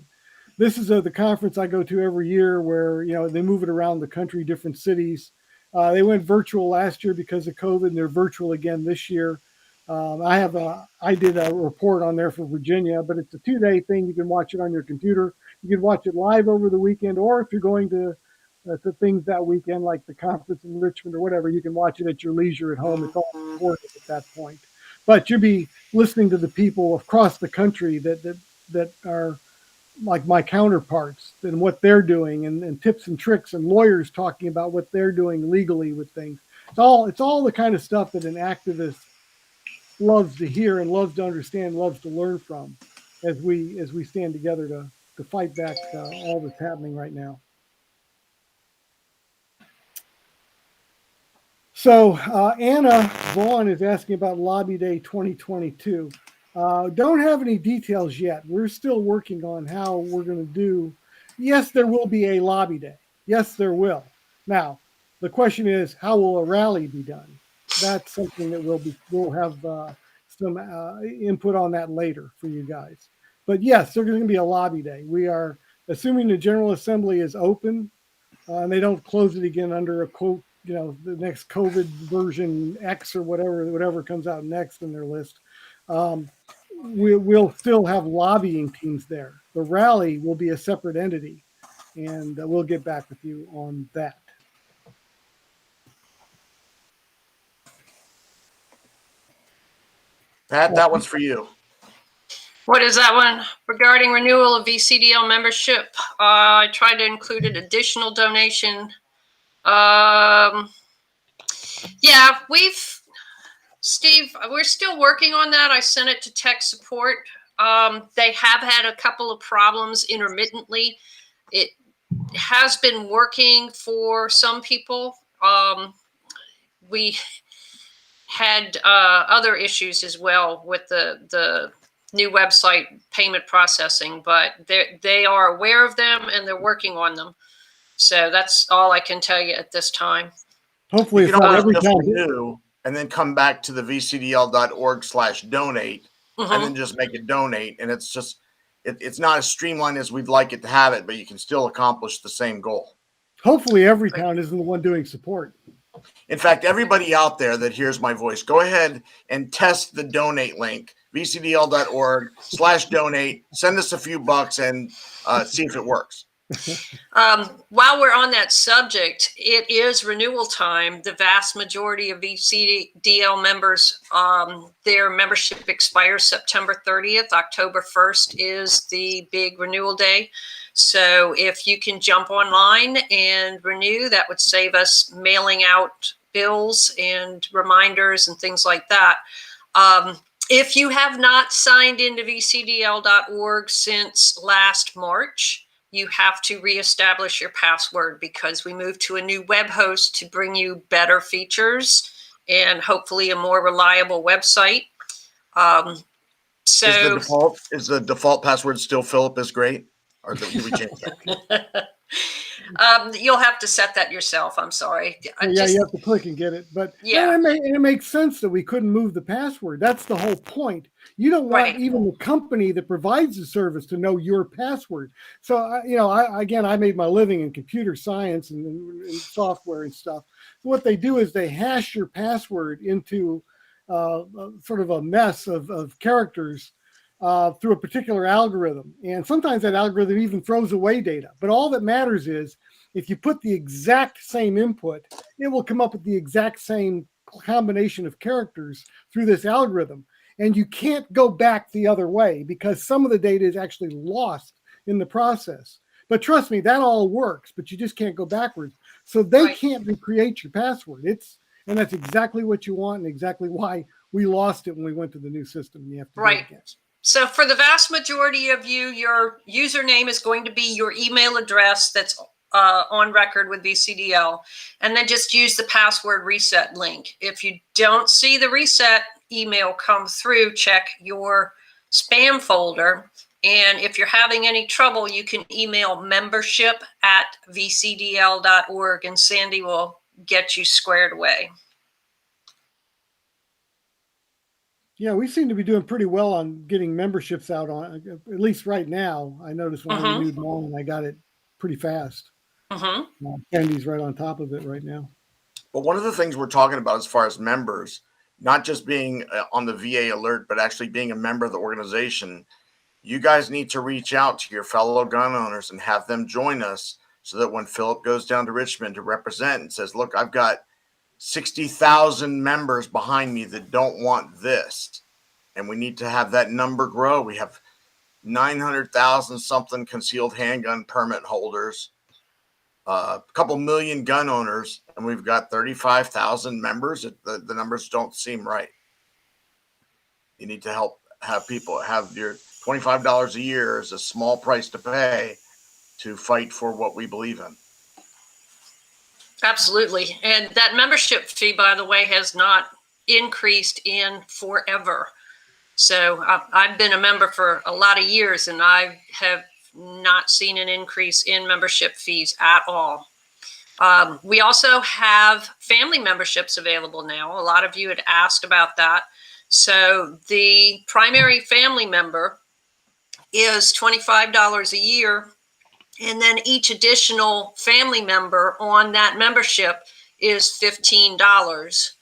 This is the conference I go to every year where, they move it around the country, different cities. They went virtual last year because of COVID, and they're virtual again this year. I did a report on there for Virginia, but it's a 2-day thing. You can watch it on your computer. You can watch it live over the weekend, or if you're going to things that weekend, like the conference in Richmond or whatever, you can watch it at your leisure at home. It's all recorded at that point. But you'll be listening to the people across the country that are like my counterparts and what they're doing, and tips and tricks, and lawyers talking about what they're doing legally with things. It's all the kind of stuff that an activist loves to hear and loves to understand, loves to learn from, as we stand together to fight back all that's happening right now. So Anna Vaughn is asking about Lobby Day 2022. Don't have any details yet. We're still working on how we're going to do. Yes, there will be a Lobby Day. Yes, there will. Now, the question is, how will a rally be done? That's something that we'll have some input on that later for you guys. But yes, there's going to be a Lobby Day. We are assuming the General Assembly is open and they don't close it again under a quote, the next COVID version X or whatever comes out next in their list. We'll still have lobbying teams there. The rally will be a separate entity, and we'll get back with you on that. Pat, that one's for you. what is that one? Regarding renewal of VCDL membership, I tried to include an additional donation. Yeah, Steve, we're still working on that. I sent it to tech support. They have had a couple of problems intermittently. It has been working for some people. We had other issues as well with the new website payment processing, but they are aware of them and they're working on them. So that's all I can tell you at this time. Hopefully, You it's can not always every just time. renew and then come back to the vcdl.org/donate and then just make it donate. And it's just, it's not as streamlined as we'd like it to have it, but you can still accomplish the same goal. Hopefully, every town isn't the one doing support. In fact, everybody out there that hears my voice, go ahead and test the donate link, vcdl.org/donate. Send us a few bucks and see if it works. While we're on that subject, it is renewal time. The vast majority of VCDL members, their membership expires September 30th. October 1st is the big renewal day. So if you can jump online and renew, that would save us mailing out bills and reminders and things like that. If you have not signed into vcdl.org since last March, you have to reestablish your password because we moved to a new web host to bring you better features and hopefully a more reliable website. Is the default password still Philip is great? Or do we change that? You'll have to set that yourself. I'm sorry. You have to click and get it. But yeah, it makes sense that we couldn't move the password. That's the whole point. You don't want even the company that provides the service to know your password. So, I made my living in computer science and software and stuff. So what they do is they hash your password into sort of a mess of characters through a particular algorithm. And sometimes that algorithm even throws away data. But all that matters is if you put the exact same input, it will come up with the exact same combination of characters through this algorithm. And you can't go back the other way because some of the data is actually lost in the process. But trust me, that all works, but you just can't go backwards. So they can't recreate your password. And that's exactly what you want and exactly why we lost it when we went to the new system. You have to do it again. So for the vast majority of you, your username is going to be your email address that's on record with VCDL, and then just use the password reset link. If you don't see the reset email come through, check your spam folder. And if you're having any trouble, you can email membership@vcdl.org and Sandy will get you squared away. Yeah, we seem to be doing pretty well on getting memberships out on, at least right now. I noticed when I renewed mine, I got it pretty fast. Candy's right on top of it right now. But one of the things we're talking about as far as members, not just being on the VA alert, but actually being a member of the organization, you guys need to reach out to your fellow gun owners and have them join us so that when Philip goes down to Richmond to represent and says, look, I've got 60,000 members behind me that don't want this. And we need to have that number grow. We have 900,000 something concealed handgun permit holders, a couple million gun owners, and we've got 35,000 members. The numbers don't seem right. You need to help have people have your $25 a year is a small price to pay to fight for what we believe in. Absolutely. And that membership fee, by the way, has not increased in forever. So I've been a member for a lot of years and I have not seen an increase in membership fees at all. We also have family memberships available now. A lot of you had asked about that. So the primary family member is $25 a year. And then each additional family member on that membership is $15.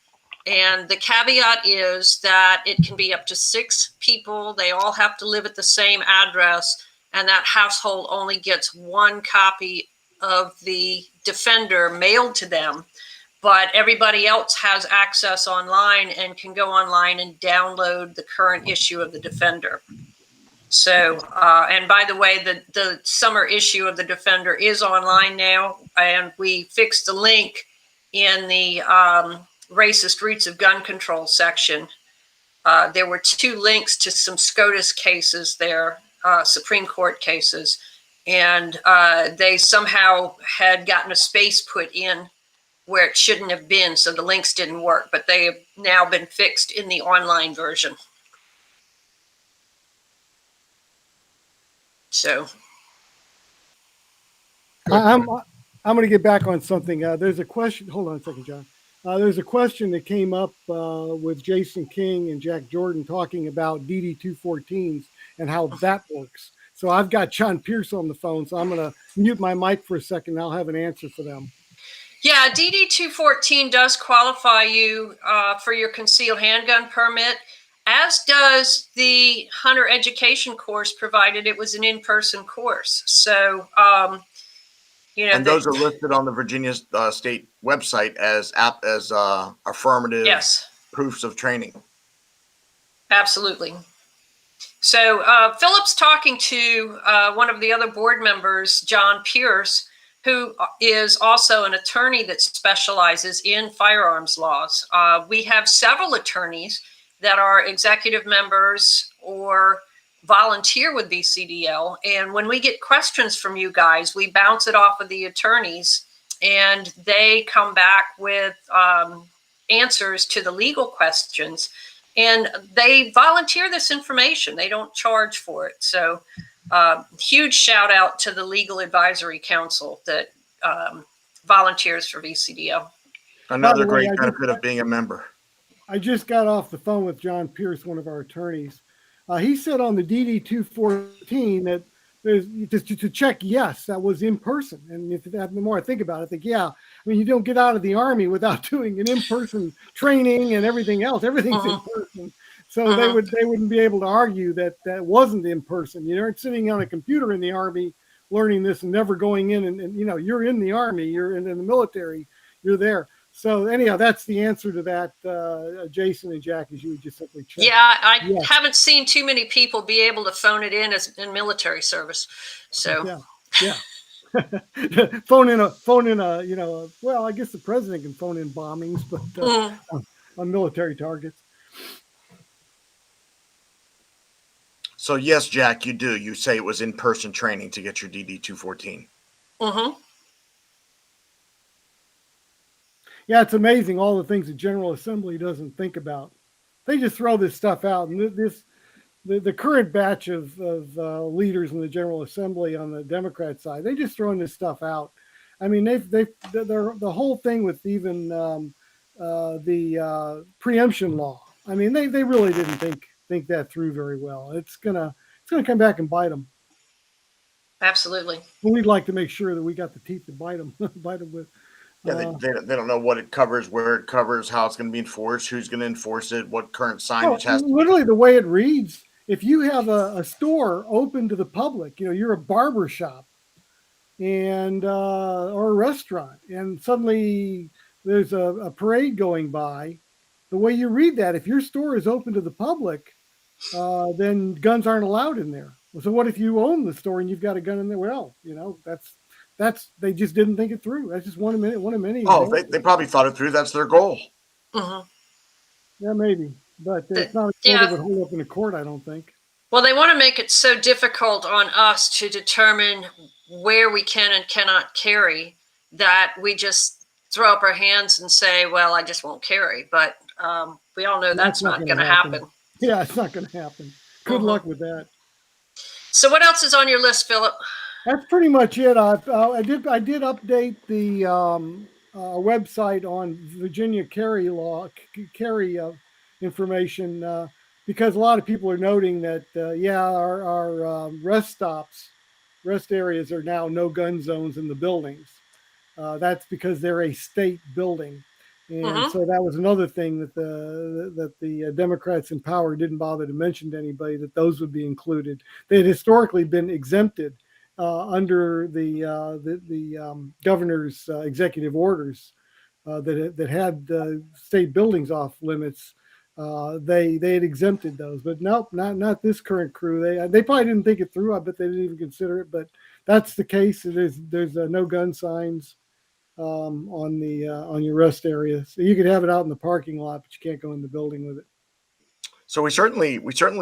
And the caveat is that it can be up to 6 people. They all have to live at the same address. And that household only gets 1 copy of the Defender mailed to them. But everybody else has access online and can go online and download the current issue of the Defender. So, and by the way, the summer issue of the Defender is online now, and we fixed the link in the racist roots of gun control section, there were 2 links to some SCOTUS cases there, Supreme Court cases, and they somehow had gotten a space put in where it shouldn't have been, so the links didn't work, but they have now been fixed in the online version. So I'm going to get back on something. There's a question. Hold on a second, John. There's a question that came up with Jason King and Jack Jordan talking about DD214s and how that works. So I've got John Pierce on the phone, so I'm going to mute my mic for a second. And I'll have an answer for them. yeah, DD214 does qualify you for your concealed handgun permit, as does the hunter education course, provided it was an in-person course. So, and those are listed on the Virginia State website as affirmative proofs of training. Absolutely. So Philip's talking to one of the other board members, John Pierce, who is also an attorney that specializes in firearms laws. We have several attorneys that are executive members or volunteer with VCDL. And when we get questions from you guys, we bounce it off of the attorneys and they come back with answers to the legal questions. And they volunteer this information. They don't charge for it. So huge shout out to the Legal Advisory Council that volunteers for VCDL. Another great benefit of being a member. I just got off the phone with John Pierce, one of our attorneys. He said on the DD214 that there's to check, yes, that was in person. And if the more I think about it, I think, yeah, I mean, you don't get out of the Army without doing an in-person training and everything else. Everything's in person. So they wouldn't be able to argue that that wasn't in person. You aren't sitting on a computer in the Army learning this and never going in and you know, you're in the Army, you're in the military, you're there. So anyhow, that's the answer to that, Jason and Jack, as you would just simply check. Yeah, I haven't seen too many people be able to phone it in as in military service. So yeah. phone in a you know, well, I guess the president can phone in bombings, but on military targets. So yes, Jack, you do. You say it was in-person training to get your DD214. Mm-hmm. Yeah, it's amazing all the things the General Assembly doesn't think about. They just throw this stuff out, and the current batch of leaders in the General Assembly on the Democrat side, they just throwing this stuff out. I mean, they're the whole thing with even the preemption law. I mean, they really didn't think that through very well. It's gonna come back and bite them. Absolutely. But we'd like to make sure that we got the teeth to bite them with. Yeah, they don't know what it covers, where it covers, how it's going to be enforced, who's going to enforce it, what current signage has to be. Literally, the way it reads, if you have a store open to the public, you know, you're a barber shop and or a restaurant, and suddenly there's a parade going by, the way you read that, if your store is open to the public, then guns aren't allowed in there. So what if you own the store and you've got a gun in there? Well, you know, that's they just didn't think it through. That's just one of many. Oh, they probably thought it through. That's their goal. Mm-hmm. Yeah, maybe, but it's not a goal that would hold up in a court, I don't think. Well, they want to make it so difficult on us to determine where we can and cannot carry that we just throw up our hands and say, well, I just won't carry. But we all know that's not going to happen. Yeah, it's not going to happen. Good luck with that. So what else is on your list, Philip? That's pretty much it. I did update the website on Virginia carry law, information, because a lot of people are noting that, our rest areas are now no gun zones in the buildings. That's because they're a state building. And so that was another thing that the Democrats in power didn't bother to mention to anybody, that those would be included. They had historically been exempted under the governor's executive orders that had state buildings off limits. They had exempted those, but nope, not this current crew. They probably didn't think it through. I bet they didn't even consider it, but that's the case. There's no gun signs on your rest area. So you could have it out in the parking lot, but you can't go in the building with it. So we certainly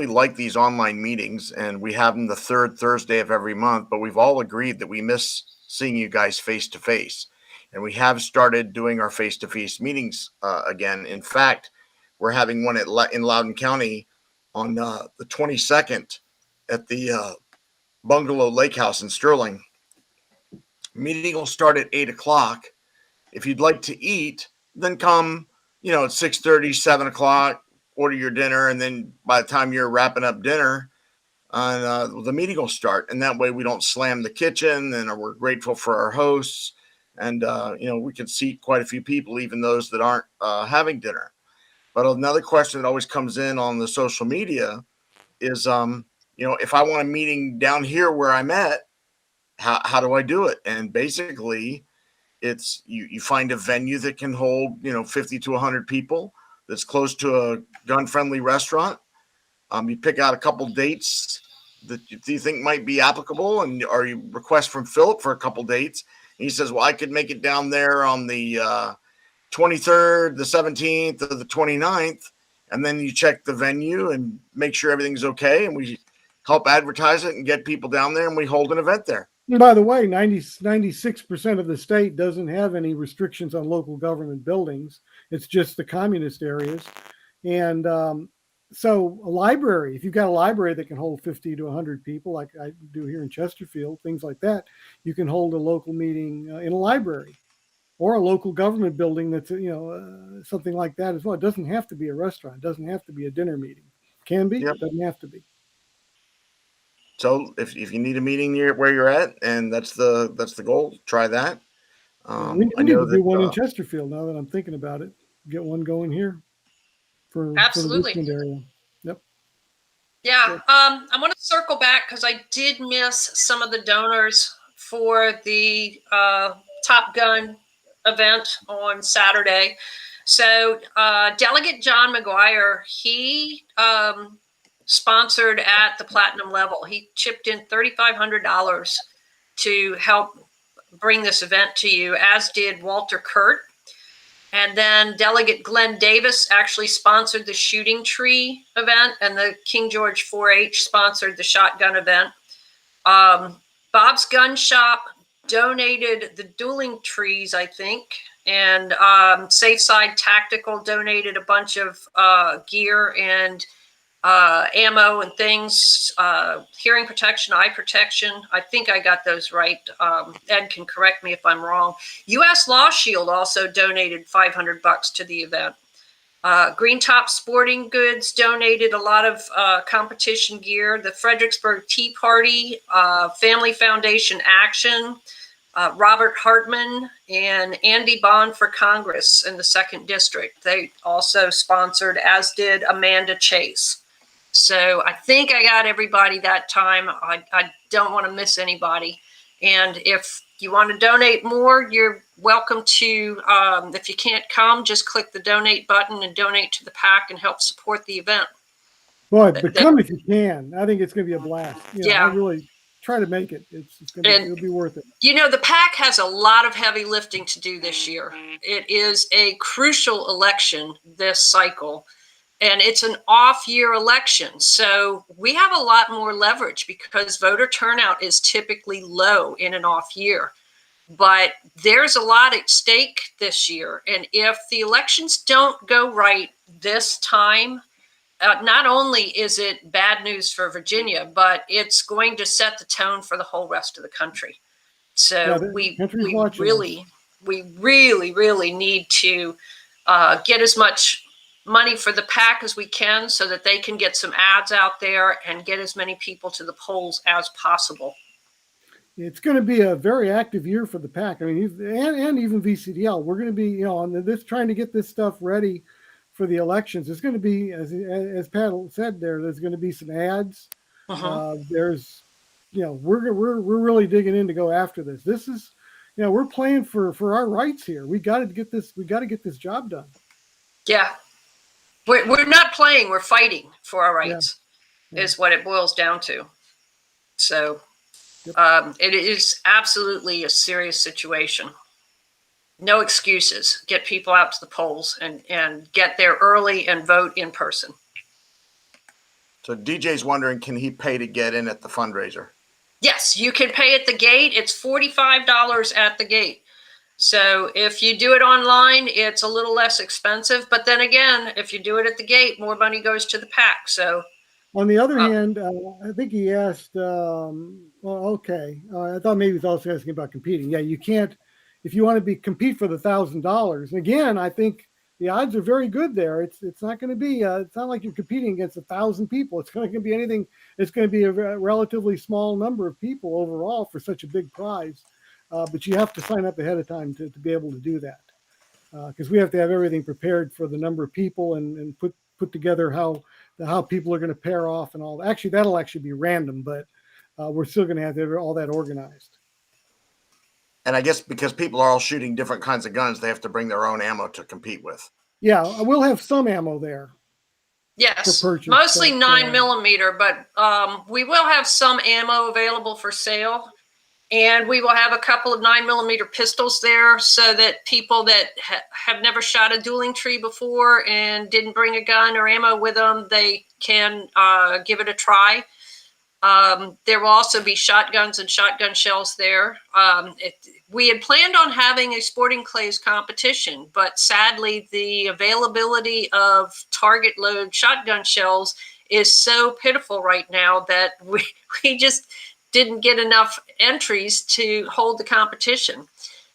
like these online meetings, and we have them the third Thursday of every month. But we've all agreed that we miss seeing you guys face to face, and we have started doing our face to face meetings again. In fact, we're having one in Loudoun County on the 22nd at the Bungalow Lake House in Sterling. Meeting will start at 8 o'clock. If you'd like to eat, then come, at 6:30, 7 o'clock, order your dinner. And then by the time you're wrapping up dinner, the meeting will start. And that way we don't slam the kitchen, and we're grateful for our hosts. And, we can seat quite a few people, even those that aren't having dinner. But another question that always comes in on the social media is, if I want a meeting down here where I'm at, how do I do it? And basically, it's you find a venue that can hold 50 to 100 people, that's close to a gun-friendly restaurant. You pick out a couple dates that you think might be applicable, or you request from Philip for a couple dates. And he says, well, I could make it down there on the 23rd, the 17th, or the 29th. And then you check the venue and make sure everything's okay, and we help advertise it and get people down there, and we hold an event there. And by the way, 96% of the state doesn't have any restrictions on local government buildings. It's just the communist areas. And so a library, if you've got a library that can hold 50 to 100 people, like I do here in Chesterfield, things like that, you can hold a local meeting in a library, or a local government building that's, something like that as well. It doesn't have to be a restaurant. It doesn't have to be a dinner meeting. It can be, It doesn't have to be. So if you need a meeting near where you're at, and that's the goal, try that. We need to do one in Chesterfield now that I'm thinking about it. Get one going here for the Richmond area. Yep. Yeah. I want to circle back because I did miss some of the donors for the Top Gun event on Saturday. So Delegate John McGuire, he sponsored at the platinum level. He chipped in $3,500 to help bring this event to you, as did Walter Kurt. And then Delegate Glenn Davis actually sponsored the shooting tree event, and the King George 4-H sponsored the shotgun event. Bob's Gun Shop donated the dueling trees, I think, and Safe Side Tactical donated a bunch of gear and ammo and things, hearing protection, eye protection. I think I got those right. Ed can correct me if I'm wrong. U.S. Law Shield also donated $500 to the event. Green Top Sporting Goods donated a lot of competition gear. The Fredericksburg Tea Party, Family Foundation Action, Robert Hartman, and Andy Bond for Congress in the 2nd District. They also sponsored, as did Amanda Chase. So I think I got everybody that time. I don't want to miss anybody. And if you want to donate more, you're welcome to. If you can't come, just click the donate button and donate to the PAC and help support the event. Boy, but come if you can. I think it's going to be a blast. Yeah. I really try to make it. It'll be worth it. The PAC has a lot of heavy lifting to do this year. It is a crucial election this cycle. And it's an off-year election. So we have a lot more leverage because voter turnout is typically low in an off year. But there's a lot at stake this year. And if the elections don't go right this time, not only is it bad news for Virginia, but it's going to set the tone for the whole rest of the country. So we really need to get as much money for the PAC as we can so that they can get some ads out there and get as many people to the polls as possible. It's going to be a very active year for the PAC. I mean, and even VCDL. We're going to be, on this, trying to get this stuff ready for the elections. There's going to be, as Pat said there's going to be some ads. There's, we're really digging in to go after this. This is, we're playing for our rights here. We got to get this job done. Yeah. We're not playing, we're fighting for our rights, is what it boils down to. So it is absolutely a serious situation. No excuses. Get people out to the polls and get there early and vote in person. So DJ's wondering, can he pay to get in at the fundraiser? Yes, you can pay at the gate. It's $45 at the gate. So if you do it online, it's a little less expensive. But then again, if you do it at the gate, more money goes to the PAC. So On the other hand, I think he asked, well, okay. I thought maybe he was also asking about competing. Yeah, you can't, if you want to compete for the $1,000. And again, I think the odds are very good there. It's not going to be, it's not like you're competing against 1,000 people. It's going to be anything, it's going to be a relatively small number of people overall for such a big prize. But you have to sign up ahead of time to be able to do that. Because we have to have everything prepared for the number of people and put together how people are going to pair off and all. Actually, that'll actually be random, but we're still going to have all that organized. And I guess because people are all shooting different kinds of guns, they have to bring their own ammo to compete with. Yeah, we'll have some ammo there. yes, For purchase, mostly but, 9mm, but we will have some ammo available for sale. And we will have a couple of 9mm pistols there so that people that have never shot a dueling tree before and didn't bring a gun or ammo with them, they can give it a try. There will also be shotguns and shotgun shells there. We had planned on having a sporting clays competition, but sadly the availability of target load shotgun shells is so pitiful right now that we just didn't get enough entries to hold the competition.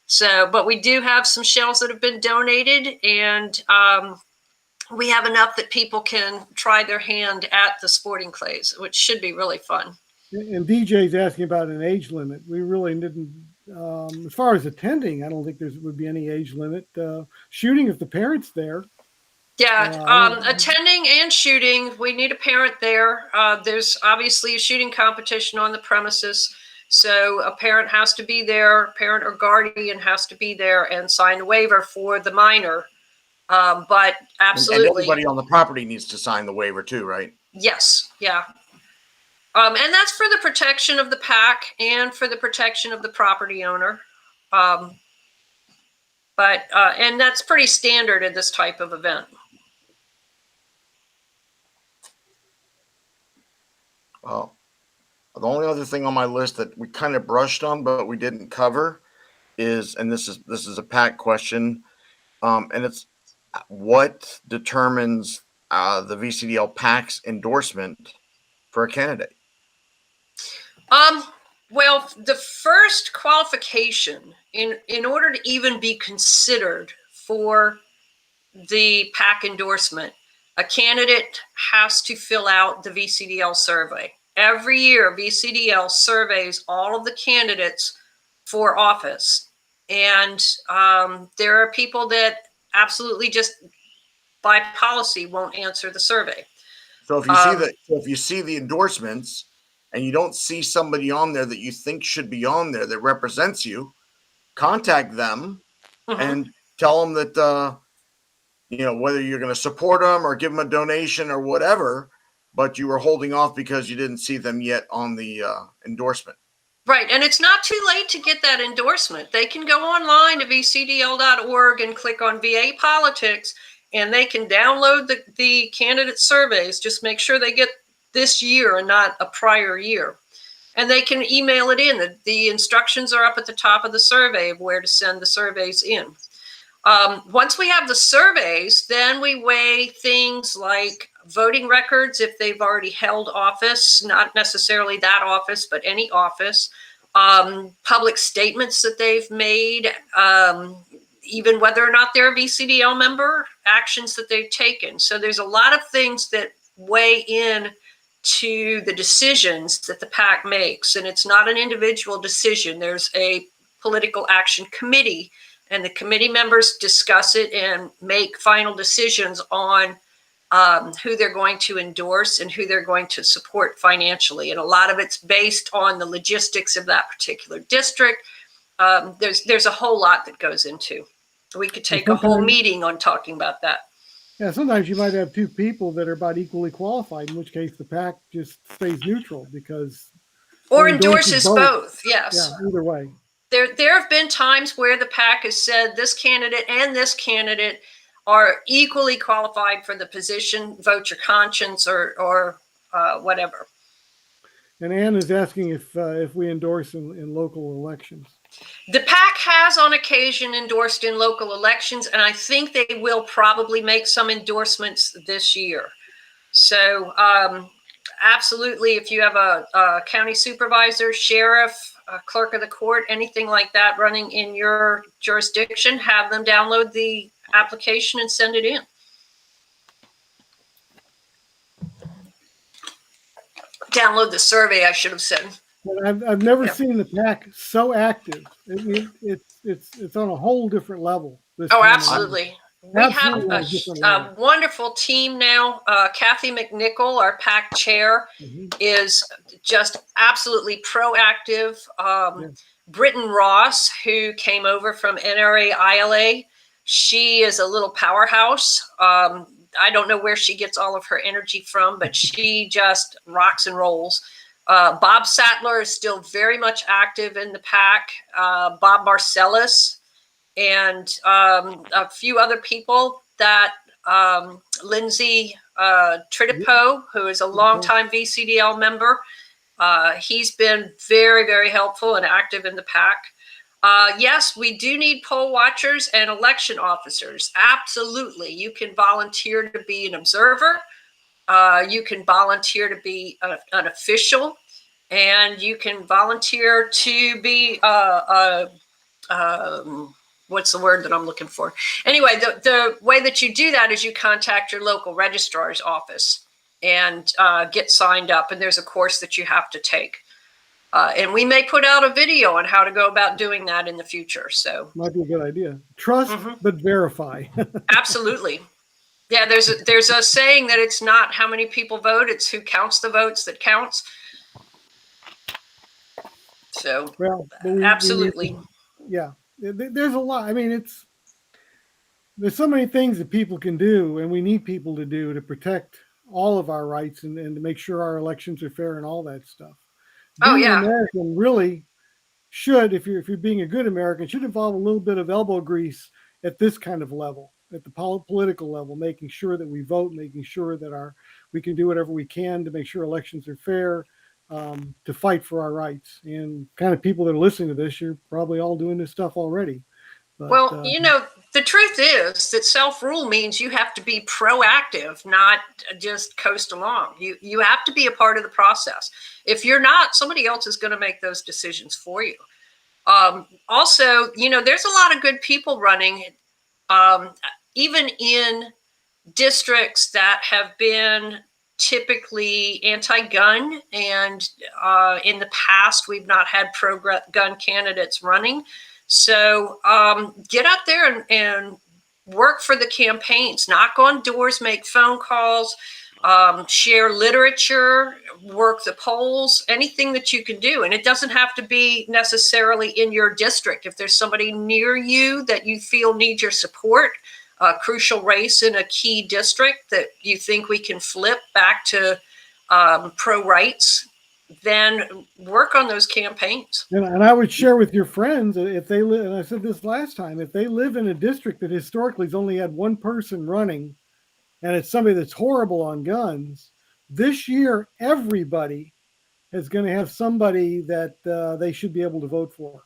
So, but we do have some shells that have been donated, and we have enough that people can try their hand at the sporting clays, which should be really fun. And DJ's asking about an age limit. We really didn't, as far as attending, I don't think there would be any age limit. Shooting, if the parent's there. Yeah, attending and shooting, we need a parent there. There's obviously a shooting competition on the premises, so a parent has to be there, parent or guardian has to be there and sign a waiver for the minor. But absolutely. And everybody on the property needs to sign the waiver too, right? Yes, yeah. And that's for the protection of the PAC and for the protection of the property owner. And that's pretty standard in this type of event. Well, the only other thing on my list that we kind of brushed on, but we didn't cover is, and this is a PAC question, and it's what determines the VCDL PAC's endorsement for a candidate? Well, the first qualification in order to even be considered for the PAC endorsement, a candidate has to fill out the VCDL survey. Every year, VCDL surveys all of the candidates for office. And there are people that absolutely just by policy won't answer the survey. So if you see the endorsements and you don't see somebody on there that you think should be on there that represents you, contact them and tell them that whether you're going to support them or give them a donation or whatever, but you were holding off because you didn't see them yet on the endorsement. Right. And it's not too late to get that endorsement. They can go online to vcdl.org and click on VA politics, and they can download the candidate surveys. Just make sure they get this year and not a prior year. And they can email it in. The instructions are up at the top of the survey of where to send the surveys in. Once we have the surveys, then we weigh things like voting records if they've already held office, not necessarily that office, but any office, public statements that they've made, even whether or not they're a VCDL member, actions that they've taken. So there's a lot of things that weigh in to the decisions that the PAC makes. And it's not an individual decision. There's a political action committee, and the committee members discuss it and make final decisions on who they're going to endorse and who they're going to support financially. And a lot of it's based on the logistics of that particular district. There's a whole lot that goes into. We could take a whole meeting on talking about that. Yeah, sometimes you might have two people that are about equally qualified, in which case the PAC just stays neutral because or endorses both. Yes. Yeah, either way. There have been times where the PAC has said this candidate and this candidate are equally qualified for the position, vote your conscience or whatever. And Ann is asking if we endorse in local elections. The PAC has on occasion endorsed in local elections, and I think they will probably make some endorsements this year. So absolutely, if you have a county supervisor, sheriff, clerk of the court, anything like that running in your jurisdiction, have them download the application and send it in. Download the survey, I should have said. But I've never seen the PAC so active. It's on a whole different level. Oh, absolutely. We have Absolutely a wonderful team now. Kathy McNichol, our PAC chair, is just absolutely proactive. Britton Ross, who came over from NRA ILA, she is a little powerhouse. I don't know where she gets all of her energy from, but she just rocks and rolls. Bob Sattler is still very much active in the PAC. Bob Marcellus and a few other people that Lindsay Tridipo, who is a longtime VCDL member, he's been very, very helpful and active in the PAC. Yes, we do need poll watchers and election officers. Absolutely. You can volunteer to be an observer. You can volunteer to be an official, and you can volunteer to be what's the word that I'm looking for? Anyway, the way that you do that is you contact your local registrar's office and get signed up. And there's a course that you have to take. And we may put out a video on how to go about doing that in the future. So might be a good idea. Trust, but verify. Absolutely. Yeah, there's a saying that it's not how many people vote, it's who counts the votes that counts. So well, absolutely. Yeah. There's a lot. I mean, there's so many things that people can do, and we need people to do to protect all of our rights and to make sure our elections are fair and all that stuff. Being an American really should, if you're being a good American, should involve a little bit of elbow grease at this kind of level, at the political level, making sure that we vote, making sure that we can do whatever we can to make sure elections are fair, to fight for our rights. And kind of people that are listening to this, you're probably all doing this stuff already. But, well, the truth is that self-rule means you have to be proactive, not just coast along. You have to be a part of the process. If you're not, somebody else is going to make those decisions for you. Also, there's a lot of good people running, even in districts that have been typically anti-gun, and in the past we've not had pro-gun candidates running. So get out there and work for the campaigns, knock on doors, make phone calls, share literature, work the polls, anything that you can do. And it doesn't have to be necessarily in your district. If there's somebody near you that you feel needs your support, a crucial race in a key district that you think we can flip back to pro rights, then work on those campaigns. And I would share with your friends, if they live, and I said this last time, if they live in a district that historically has only had one person running, and it's somebody that's horrible on guns, this year everybody is going to have somebody that they should be able to vote for.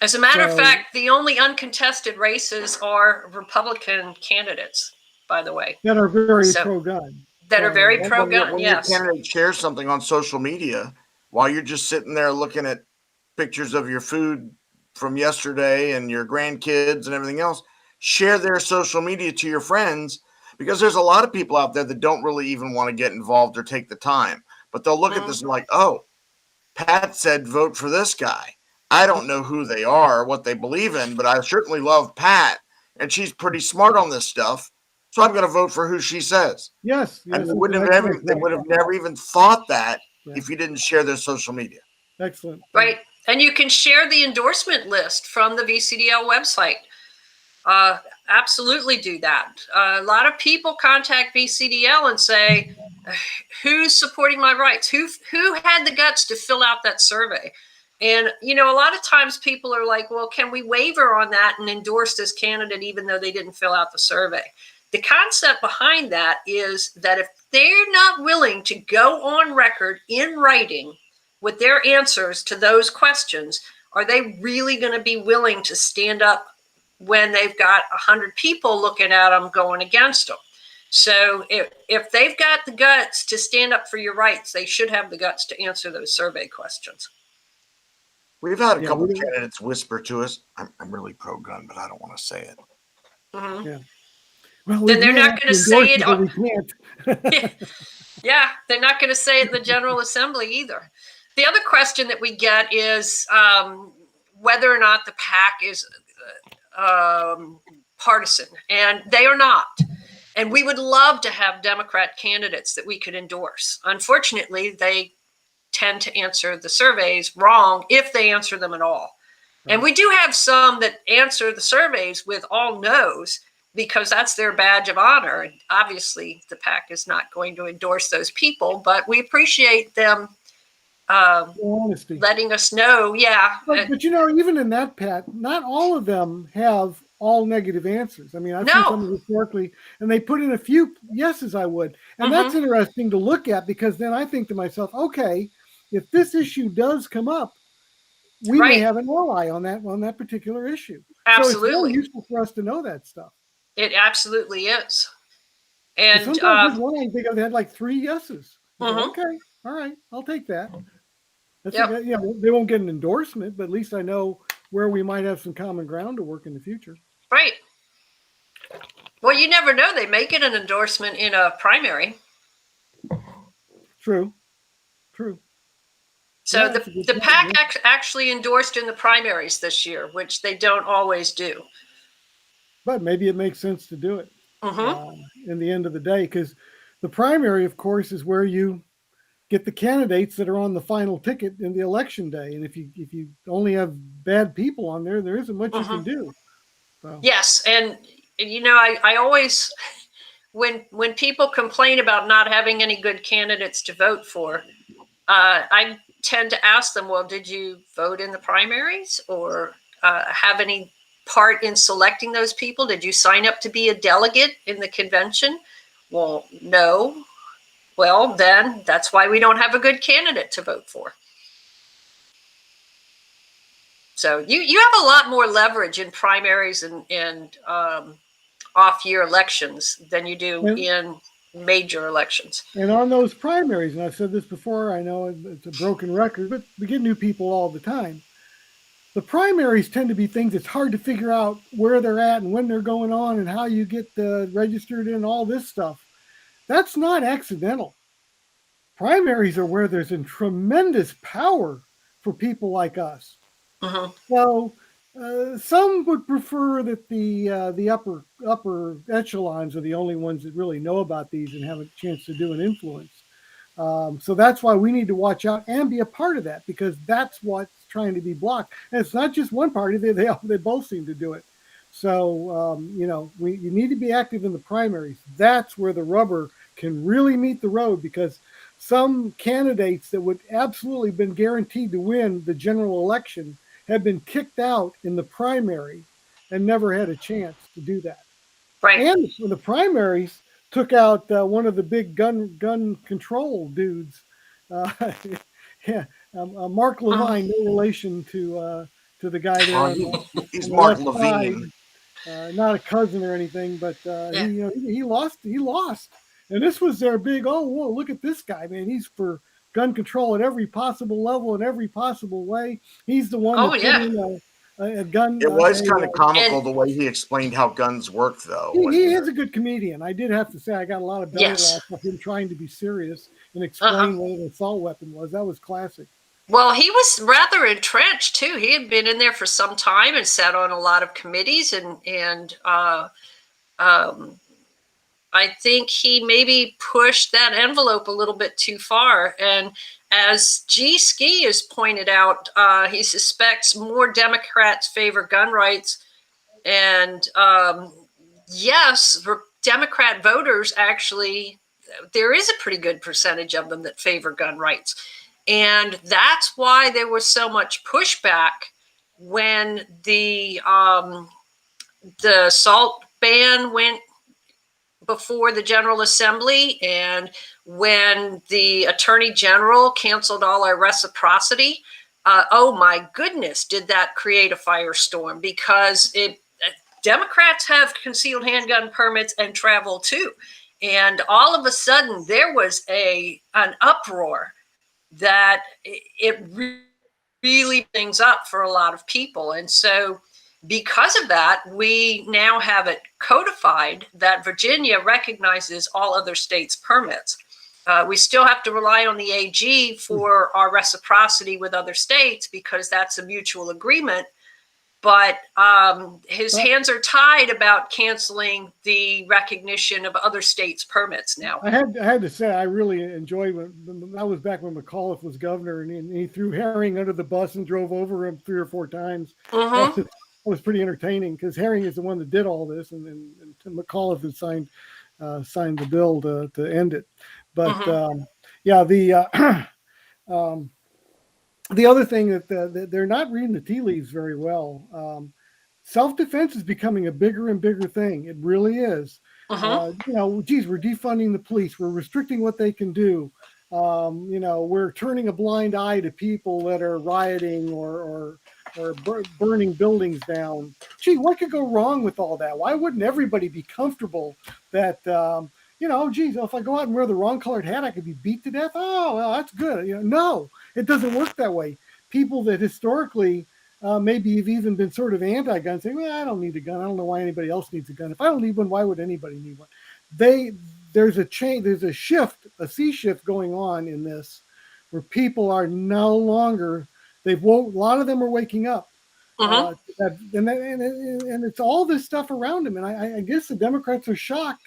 As a matter of fact, the only uncontested races are Republican candidates, by the way. That are very pro-gun. That are very pro-gun, yes. When your candidate shares something on social media, while you're just sitting there looking at pictures of your food from yesterday and your grandkids and everything else, share their social media to your friends, because there's a lot of people out there that don't really even want to get involved or take the time. But they'll look at this and like, oh, Pat said vote for this guy. I don't know who they are, what they believe in, but I certainly love Pat, and she's pretty smart on this stuff. So I'm going to vote for who she says. Yes. And they would have never even thought that if you didn't share their social media. Excellent. Right. And you can share the endorsement list from the VCDL website. Absolutely do that. A lot of people contact VCDL and say, who's supporting my rights? Who had the guts to fill out that survey? And, you know, a lot of times people are like, well, can we waiver on that and endorse this candidate even though they didn't fill out the survey? The concept behind that is that if they're not willing to go on record in writing with their answers to those questions, are they really going to be willing to stand up when they've got 100 people looking at them going against them? So if they've got the guts to stand up for your rights, they should have the guts to answer those survey questions. We've had a Yeah, couple we- candidates whisper to us, I'm really pro-gun, but I don't want to say it. Mhm. Yeah. Well, Then they're we not have going to endorse say it. but we can't. Yeah, they're not going to say it in the General Assembly either. The other question that we get is whether or not the PAC is partisan, and they are not. And we would love to have Democrat candidates that we could endorse. Unfortunately, they tend to answer the surveys wrong if they answer them at all. Right. And we do have some that answer the surveys with all no's because that's their badge of honor. And obviously, the PAC is not going to endorse those people, but we appreciate them Honesty. letting us know. Yeah. But you know, even in that, Pat, not all of them have all negative answers. I mean, I've seen some historically, and they put in a few yeses, I would. And that's interesting to look at because then I think to myself, okay, if this issue does come up, we may have an ally on that particular issue. Absolutely. So it's really useful for us to know that stuff. It absolutely is. And sometimes there's one I think I've had like 3 yeses. Okay, all right, I'll take that. That's you know, they won't get an endorsement, but at least I know where we might have some common ground to work in the future. Right. Well, you never know. They may get an endorsement in a primary. True. So the PAC actually endorsed in the primaries this year, which they don't always do. But maybe it makes sense to do it in the end of the day, because the primary, of course, is where you get the candidates that are on the final ticket in the election day. And if you only have bad people on there, there isn't much you can do. So. Yes, and you know, I always when people complain about not having any good candidates to vote for, I tend to ask them, well, did you vote in the primaries or have any part in selecting those people? Did you sign up to be a delegate in the convention? Well, no. Well, then that's why we don't have a good candidate to vote for. So you have a lot more leverage in primaries and off-year elections than you do in major elections. And on those primaries, and I've said this before, I know it's a broken record, but we get new people all the time. The primaries tend to be things it's hard to figure out where they're at and when they're going on and how you get registered in, all this stuff. That's not accidental. Primaries are where there's a tremendous power for people like us. So some would prefer that the upper echelons are the only ones that really know about these and have a chance to do an influence. So that's why we need to watch out and be a part of that, because that's what's trying to be blocked. And it's not just one party; they both seem to do it. So you know, you need to be active in the primaries. That's where the rubber can really meet the road, because some candidates that would absolutely been guaranteed to win the general election have been kicked out in the primary and never had a chance to do that. Right. And when the primaries took out one of the big gun control dudes, Mark Levine, no relation to the guy there. He's Mark Levine. Not a cousin or anything, but he lost. And this was their big, whoa, look at this guy, man. He's for gun control at every possible level, in every possible way. He's the one that put in a gun. It was kind of comical the way he explained how guns work, though. He is a good comedian. I did have to say I got a lot of belly laughs of him trying to be serious and explain what an assault weapon was. That was classic. Well, he was rather entrenched too. He had been in there for some time and sat on a lot of committees, and I think he maybe pushed that envelope a little bit too far. And as G. Ski has pointed out, he suspects more Democrats favor gun rights. And yes, Democrat voters actually, there is a pretty good percentage of them that favor gun rights. And that's why there was so much pushback when the assault ban went before the General Assembly, and when the Attorney General canceled all our reciprocity. Oh my goodness, did that create a firestorm? Because Democrats have concealed handgun permits and travel too. And all of a sudden there was an uproar that it really things up for a lot of people. And so because of that, we now have it codified that Virginia recognizes all other states' permits. We still have to rely on the AG for our reciprocity with other states because that's a mutual agreement. But his hands are tied about canceling the recognition of other states' permits now. I had to say, I really enjoyed when that was back when McAuliffe was governor, and he threw Herring under the bus and drove over him 3 or 4 times. Mm-hmm. That was pretty entertaining because Herring is the one that did all this, and McAuliffe had signed the bill to end it. But the other thing that they're not reading the tea leaves very well. Self-defense is becoming a bigger and bigger thing. It really is. Geez, we're defunding the police. We're restricting what they can do. We're turning a blind eye to people that are rioting or burning buildings down. Gee, what could go wrong with all that? Why wouldn't everybody be comfortable that, geez, if I go out and wear the wrong colored hat, I could be beat to death? Oh, well, that's good. No, it doesn't work that way. People that historically maybe have even been sort of anti-gun, saying, well, I don't need a gun. I don't know why anybody else needs a gun. If I don't need one, why would anybody need one? There's a change, there's a shift, a sea shift going on in this, where people are no longer, a lot of them are waking up. And it's all this stuff around them. And I guess the Democrats are shocked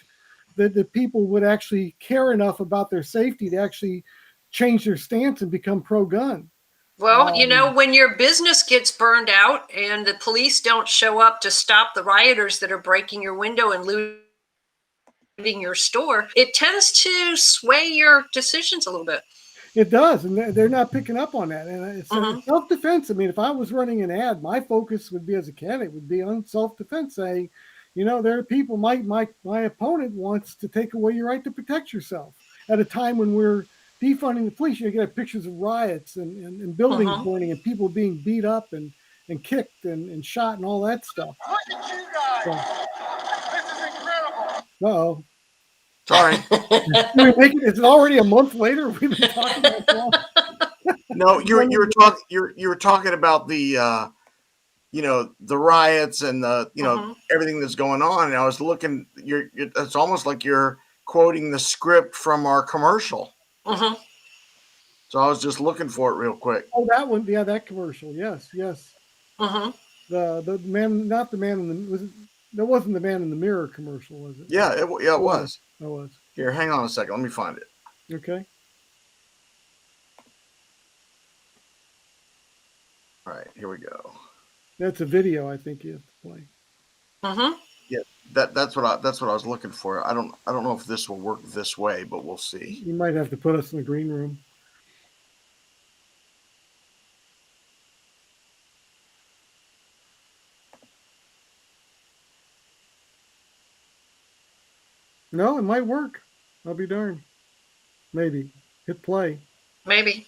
that people would actually care enough about their safety to actually change their stance and become pro-gun. Well, when your business gets burned out and the police don't show up to stop the rioters that are breaking your window and looting your store, it tends to sway your decisions a little bit. It does, and they're not picking up on that. And it's self-defense. I mean, if I was running an ad, my focus would be, as a candidate, would be on self-defense, saying, there are people, my opponent wants to take away your right to protect yourself at a time when we're defunding the police. You get pictures of riots and buildings burning and people being beat up and kicked and shot and all that stuff. Look at you guys. This is incredible. Uh-oh. Sorry. It's already a month later. We've been talking about that. No, you were talking about the the riots and the everything that's going on. And I was looking. It's almost like you're quoting the script from our commercial. So I was just looking for it real quick. Oh, that one, yeah, that commercial, yes. The man, not the man in the that wasn't the man in the mirror commercial, was it? Yeah, it was. It was. Here, hang on a second. Let me find it. Okay. All right, here we go. That's a video, I think you have to play. Yeah, that's what I was looking for. I don't know if this will work this way, but we'll see. You might have to put us in the green room. No, it might work. I'll be darned. Maybe. Hit play. Maybe.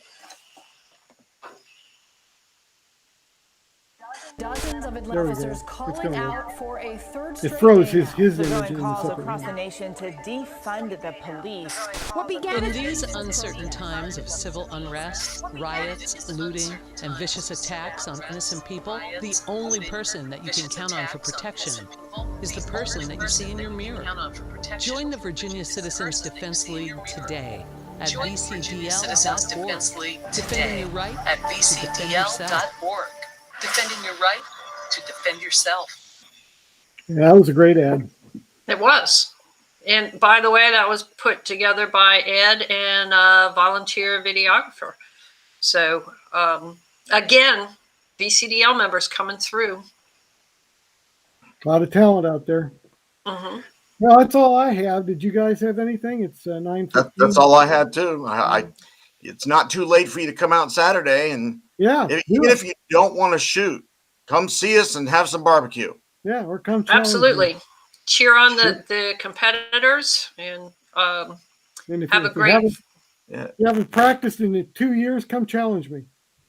Dozens of Atlanta officers calling out for a third straight It froze day his now. image Growing in the calls separate across room. the nation to defund the police. What began In these uncertain times of civil unrest, riots, looting, and vicious attacks on innocent people, the only person that you can count on for protection is the person that you see in your mirror. Join the Virginia Citizens Defense League today at VCDL.org. Defending your right at to defend yourself. VCDL.org. Defending your right to defend yourself. Yeah, that was a great ad. It was. And by the way, that was put together by Ed and a volunteer videographer. So, again, VCDL members coming through. A lot of talent out there. Well, that's all I have. Did you guys have anything? It's 9:15. That's all I had too. it's not too late for you to come out Saturday. And Yeah. even if you don't want to shoot, come see us and have some barbecue. Yeah, or come challenge Absolutely. me. Cheer on the competitors and And have a great. You haven't practiced in 2 years, come challenge me.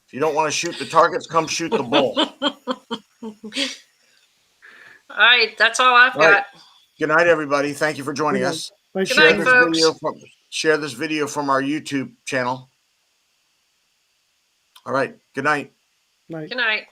If you don't want to shoot the targets, come shoot the bull. All right, that's all I've got. Good night, everybody. Thank you for joining us. Thanks, Good night, folks. Share this video from our YouTube channel. All right. Good night. Night. Good night.